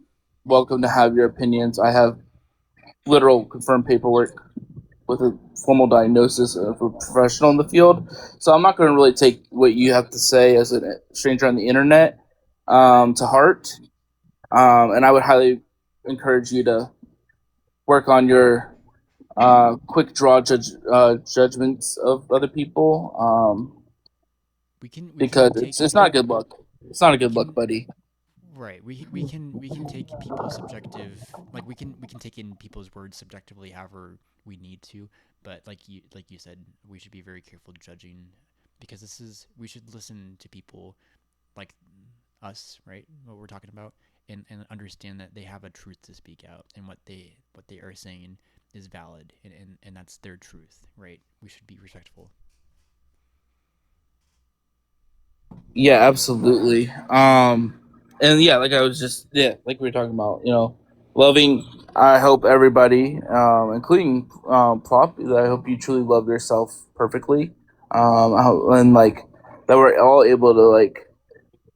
D: welcome to have your opinions. I have literal confirmed paperwork with a formal diagnosis of a professional in the field. So I'm not going to really take what you have to say as a stranger on the internet to heart. And I would highly encourage you to work on your quick draw judgments of other people,
A: We can
D: because
A: take
D: it's not good luck. It's not a
A: we
D: good luck,
A: can
D: buddy.
A: right we can take people's subjective, like we can take in people's words subjectively however we need to, but like you said, we should be very careful judging, because this is we should listen to people like us, right? What we're talking about, and understand that they have a truth to speak out, and what they are saying is valid, and that's their truth, right? We should be respectful.
D: Yeah, absolutely. And yeah, like I was just like we were talking about, loving. I hope everybody, including Plop, that I hope you truly love yourself perfectly, and like that we're all able to like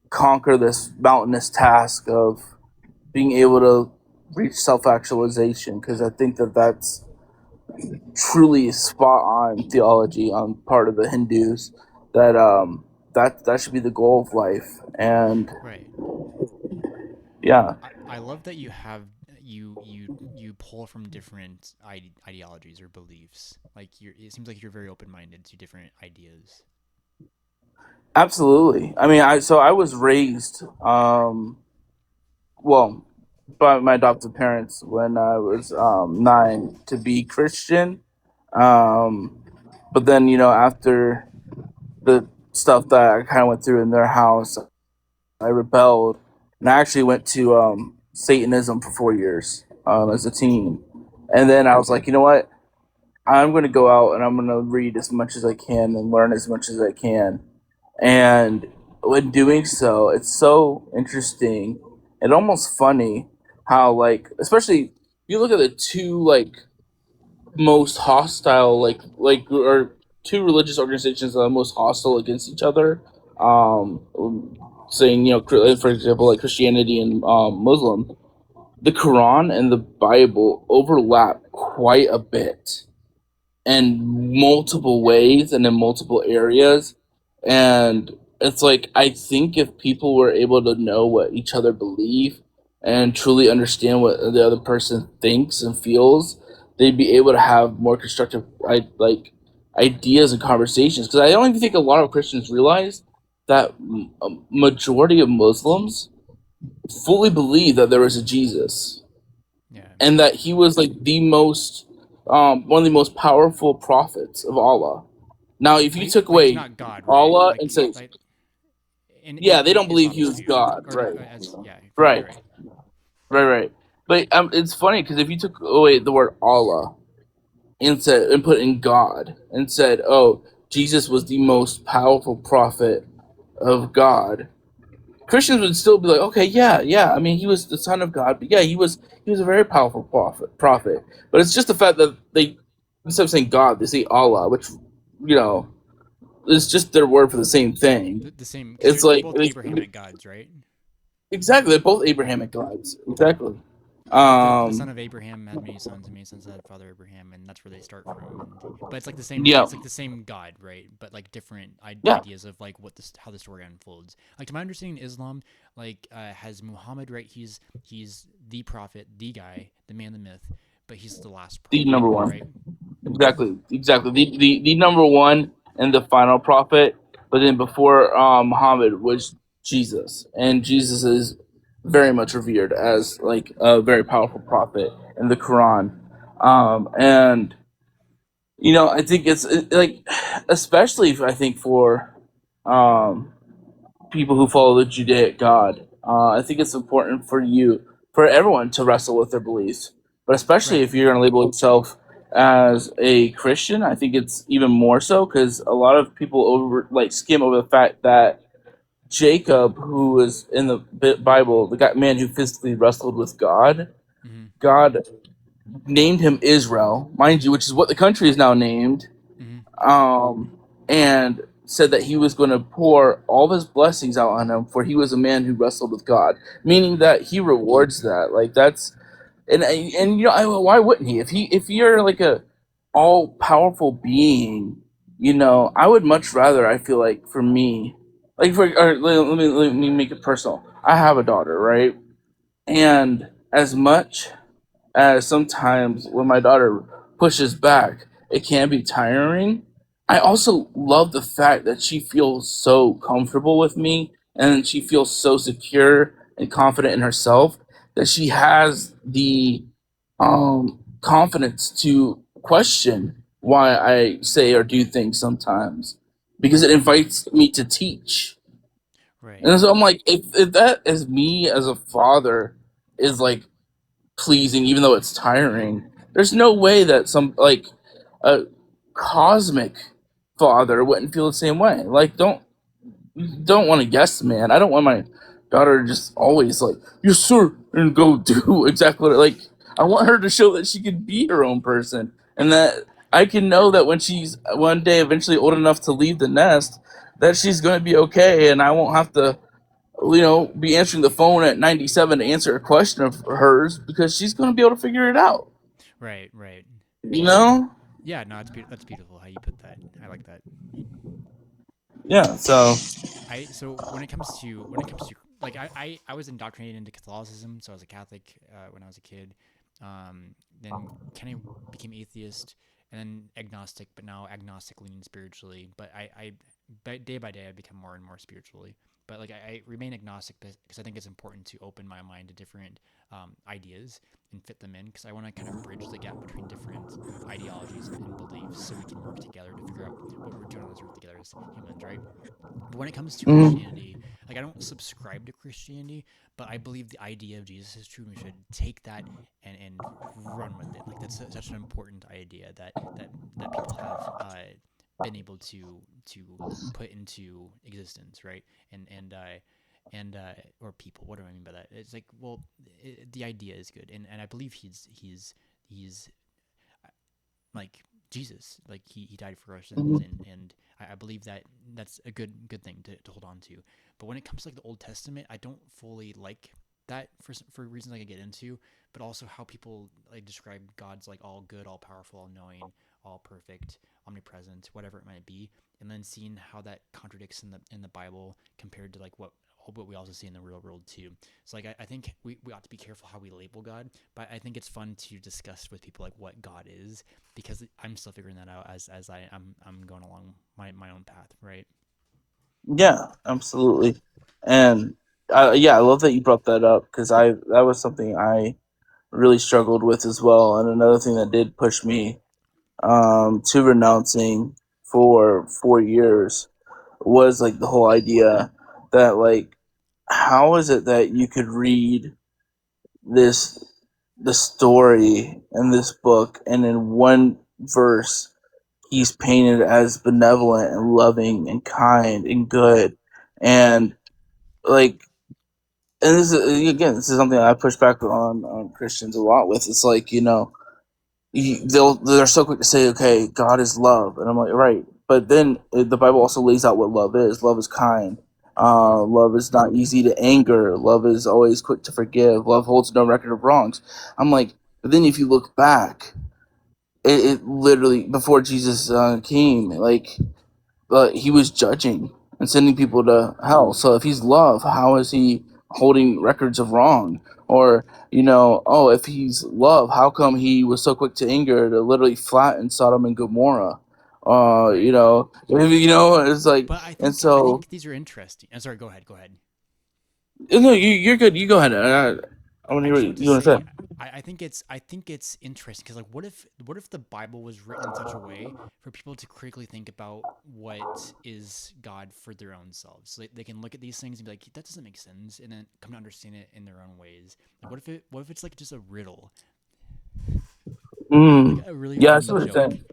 D: conquer this mountainous task of being able to reach self actualization. Because I think that that's truly spot on theology on part of the Hindus. That that should be the goal of life. And
A: Right.
D: yeah,
A: I love that you have you pull from different ideologies or beliefs. Like it seems like you're very open minded to different ideas.
D: absolutely. I mean, I was raised, well, by my adoptive parents when I was 9 to be Christian. Um, but then after the stuff that I kind of went through in their house, I rebelled, and I actually went to Satanism for 4 years as a teen. And then I was like, you know what? I'm going to go out and I'm going to read as much as I can and learn as much as I can. And when doing so, it's so interesting and almost funny how, like, especially you look at the two like most hostile, or two religious organizations that are most hostile against each other. Um, Saying, for example, like Christianity and Muslim, the Quran and the Bible overlap quite a bit in multiple ways and in multiple areas. And it's like, I think if people were able to know what each other believe and truly understand what the other person thinks and feels, they'd be able to have more constructive ideas and conversations. Because I don't even think a lot of Christians realize that a majority of Muslims fully believe that there was a Jesus,
A: Yeah.
D: and that he was like the most one of the most powerful prophets of Allah. Now, if you took
A: But he's
D: away
A: not God, right?
D: Allah and said,
A: Like
D: yeah, they
A: in
D: don't believe he
A: Islam's
D: was
A: view,
D: God,
A: or
D: right?
A: as yeah, you're
D: Right,
A: right.
D: right, right. But it's funny because if you took away the word Allah and said and put in God and said, "Oh, Jesus was the most powerful prophet of God," Christians would still be like, "Okay, yeah, yeah. I mean, he was the son of God, but yeah, he was a very powerful prophet." But it's just the fact that they, instead of saying God, they say Allah, which you know is just their word for the same thing.
A: The same, because
D: It's
A: they're
D: like
A: both Abrahamic gods, right?
D: exactly, they're both Abrahamic gods. Exactly.
A: Like the son
D: Um.
A: of Abraham had many sons had Father Abraham, and that's where they start from. And but it's like
D: Yeah.
A: the same God, right? But like different
D: Yeah.
A: ideas of like what this how the story unfolds. Like to my understanding, Islam has Muhammad, right? He's the prophet, the guy, the man, the myth, but he's the last
D: The
A: prophet,
D: number one.
A: right?
D: Exactly, exactly. The number one and the final prophet, but then before Muhammad was Jesus, and Jesus is very much revered as like a very powerful prophet in the Quran. And I think like, especially I think for um, people who follow the Judaic God. I think it's important for everyone to wrestle with their beliefs, but especially
A: Right.
D: if you're going to label yourself as a Christian, I think it's even more so because a lot of people skim over the fact that Jacob, who was in the Bible, the guy, man who physically wrestled with God,
A: Mm-hmm.
D: God named him Israel, mind you, which is what the country is now named.
A: Mm-hmm.
D: And said that he was going to pour all of his blessings out on him, for he was a man who wrestled with God, meaning that he rewards that. Like that's and you know why wouldn't he? If you're like a all powerful being, you know, I would much rather. I feel like for me, like for or, let me make it personal. I have a daughter, right? And as much sometimes when my daughter pushes back, it can be tiring. I also love the fact that she feels so comfortable with me and she feels so secure and confident in herself that she has the confidence to question why I say or do things sometimes because it invites me to teach.
A: Right.
D: And so I'm like, if that is me as a father is like pleasing, even though it's tiring. There's no way that some like a cosmic father wouldn't feel the same way. Like, don't want to guess, man. I don't want my daughter to just always like, yes, sir, and go do exactly what like. I want her to show that she can be her own person, and that I can know that when she's one day eventually old enough to leave the nest, that she's going to be okay, and I won't have to be answering the phone at 97 to answer a question of hers because she's going to be able to figure it out.
A: Right. Right.
D: You know?
A: Yeah. No, that's beautiful how you put that. I like that.
D: Yeah. So.
A: So when it comes to like I was indoctrinated into Catholicism, so I was a Catholic when I was a kid. Then kind of became atheist, and then agnostic, but now agnostic leaning spiritually. But day by day I become more and more spiritually. But like I remain agnostic because I think it's important to open my mind to different ideas and fit them in because I want to kind of bridge the gap between different ideologies and beliefs so we can work together to figure out what we're doing on this earth together as humans, right? But when it comes to
D: Mhm.
A: Christianity, like I don't subscribe to Christianity, but I believe the idea of Jesus is true. And we should take that and run with it. Like that's such an important idea that people have been able to put into existence, right? And or people. What do I mean by that? It's like, well, the idea is good, and I believe he's like Jesus, like he died for our sins,
D: Mhm.
A: and I believe that that's a good thing to hold on to. But when it comes to like the Old Testament, I don't fully like that for reasons I could get into, but also how people like describe God's like all good, all powerful, all knowing, all perfect, omnipresent, whatever it might be, and then seeing how that contradicts in the Bible compared to like what we also see in the real world too. So like I think we ought to be careful how we label God, but I think it's fun to discuss with people like what God is because I'm still figuring that out as I'm going along my own path, right?
D: Yeah, absolutely. And yeah, I love that you brought that up because I that was something I really struggled with as well. And another thing that did push me to renouncing for 4 years was like the whole idea that like how is it that you could read this the story in this book and in one verse he's painted as benevolent and loving and kind and good and like and this is again this is something I push back on Christians a lot with. It's like they're so quick to say, okay, God is love, and I'm like, right, but then the Bible also lays out what love is. Love is kind. Love is not easy to anger. Love is always quick to forgive. Love holds no record of wrongs. I'm like, but then if you look back, it literally before Jesus came, like but he was judging and sending people to hell. So if he's love, how is he holding records of wrong? Or oh, if he's love, how come he was so quick to anger to literally flatten Sodom and Gomorrah?
A: Right.
D: It's like,
A: But I
D: and
A: think I
D: so
A: think these are interesting. I'm sorry. Go ahead. Go ahead.
D: no, you're good. You go ahead. I want to
A: I
D: hear
A: just
D: what
A: want to
D: you want to
A: say
D: say.
A: I think it's interesting because like what if the Bible was written in such a way for people to critically think about what is God for their own selves, so they can look at these things and be like that doesn't make sense, and then come to understand it in their own ways. Like what if it's like just a riddle, like
D: Mm.
A: a really
D: Yeah, I
A: funny
D: see what you're
A: joke,
D: saying.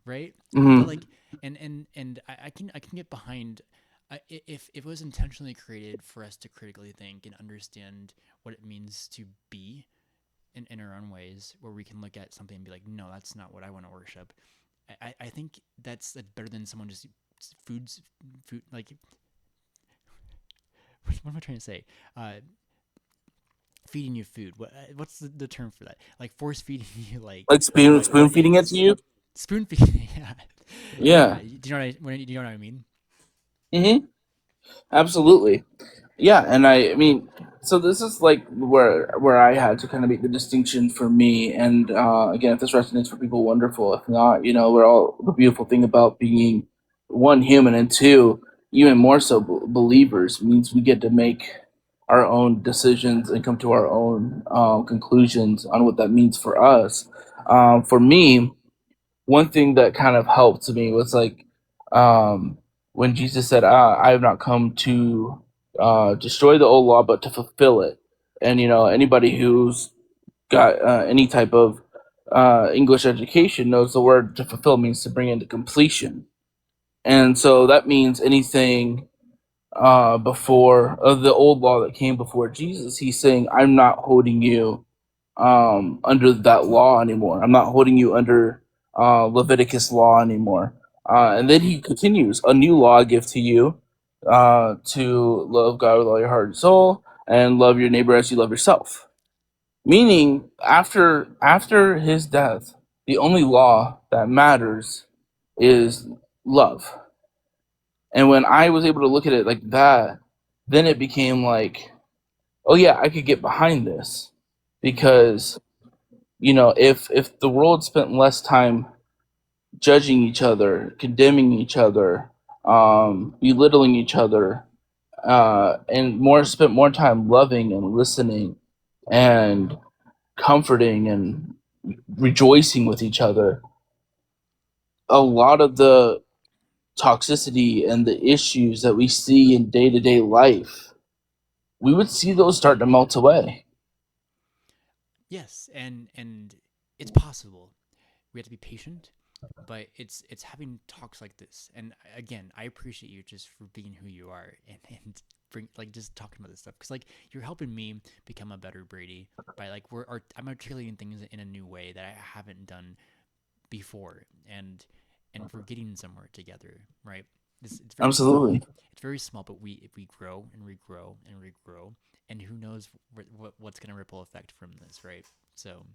A: right? But
D: Mm-hmm.
A: like and I can get behind if it was intentionally created for us to critically think and understand what it means to be in our own ways, where we can look at something and be like, no, that's not what I want to worship. I think that's better than someone just foods, food like what am I trying to say? Uh, Feeding you food. What's the term for that? Like force feeding you like
D: Like spoon
A: what
D: feeding it to
A: is
D: you.
A: spoon feeding? Yeah,
D: Yeah.
A: yeah. Do you know do you know what I mean?
D: Mm-hmm. Absolutely. Yeah, and I mean, so this is like where I had to kind of make the distinction for me. And again, if this resonates for people, wonderful. If not, we're all the beautiful thing about being one human, and two, even more so, believers means we get to make our own decisions and come to our own conclusions on what that means for us. For me, one thing that kind of helped me was like um, when Jesus said, "I have not come to destroy the old law, but to fulfill it." And anybody who's got any type of English education knows the word to fulfill means to bring into completion. And so that means anything before the old law that came before Jesus. He's saying, "I'm not holding you under that law anymore. I'm not holding you under Leviticus law anymore." And then he continues, "A new law I give to you, to love God with all your heart and soul, and love your neighbor as you love yourself." Meaning, after his death, the only law that matters is love. And when I was able to look at it like that, then it became like, oh yeah, I could get behind this because if the world spent less time judging each other, condemning each other, belittling each other, and more spent more time loving and listening and comforting and rejoicing with each other, a lot of the toxicity and the issues that we see in day-to-day life, we would see those start to melt away.
A: Yes, and it's possible. We have to be patient, but it's having talks like this. And again, I appreciate you just for being who you are and bring like just talking about this stuff because like you're helping me become a better Brady by like I'm articulating things in a new way that I haven't done before, and we're getting somewhere together, right? It's very small.
D: Absolutely.
A: It's very small, but we if we grow and we grow and we grow, and who knows what's gonna ripple effect from this, right? So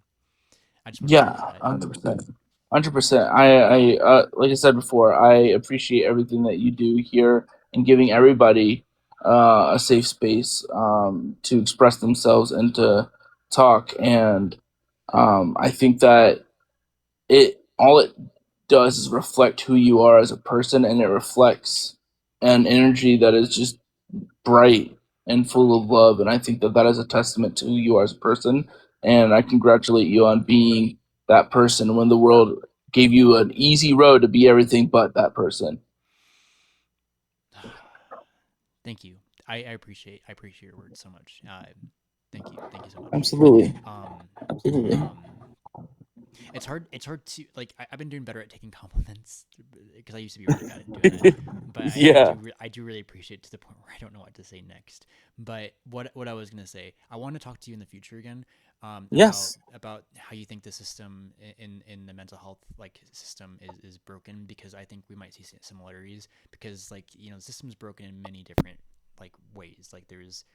A: I just wanted to
D: Yeah,
A: say that.
D: 100%. 100%. Like I said before, I appreciate everything that you do here and giving everybody a safe space to express themselves and to talk. And I think that it all it does is reflect who you are as a person, and it reflects an energy that is just bright and full of love. And I think that that is a testament to who you are as a person. And I congratulate you on being that person when the world gave you an easy road to be everything but that person.
A: Thank you. I appreciate your words so much. Thank you so much.
D: Absolutely.
A: Um,
D: Absolutely.
A: um, it's hard to like. I've been doing better at taking compliments because I used to be really bad at doing it. But
D: Yeah.
A: I do really appreciate it to the point where I don't know what to say next. But what I was gonna say, I want to talk to you in the future again,
D: Yes.
A: about how you think the system in the mental health like system is broken because I think we might see similarities because like the system's broken in many different like ways. Like there's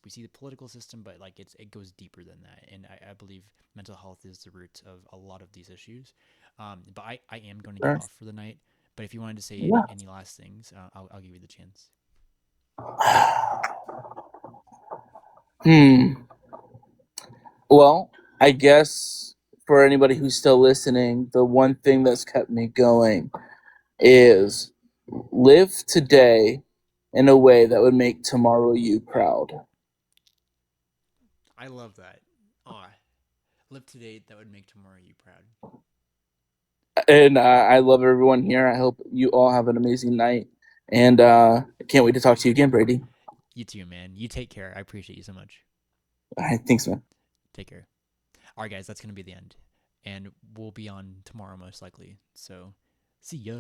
A: we see the political system, but like it goes deeper than that, and I believe mental health is the root of a lot of these issues. But I am going to get
D: Sure.
A: off for the night. But if you wanted to say
D: Yeah.
A: any last things, I'll give you the chance.
D: Hmm. Well, I guess for anybody who's still listening, the one thing that's kept me going is live today in a way that would make tomorrow you proud.
A: I love that. Oh, live today that would make tomorrow you proud.
D: And I love everyone here. I hope you all have an amazing night. And I can't wait to talk to you again, Brady.
A: You too, man. You take care. I appreciate you so much.
D: All right, thanks, man.
A: Take care. All right, guys, that's going to be the end. And we'll be on tomorrow most likely. So, see ya.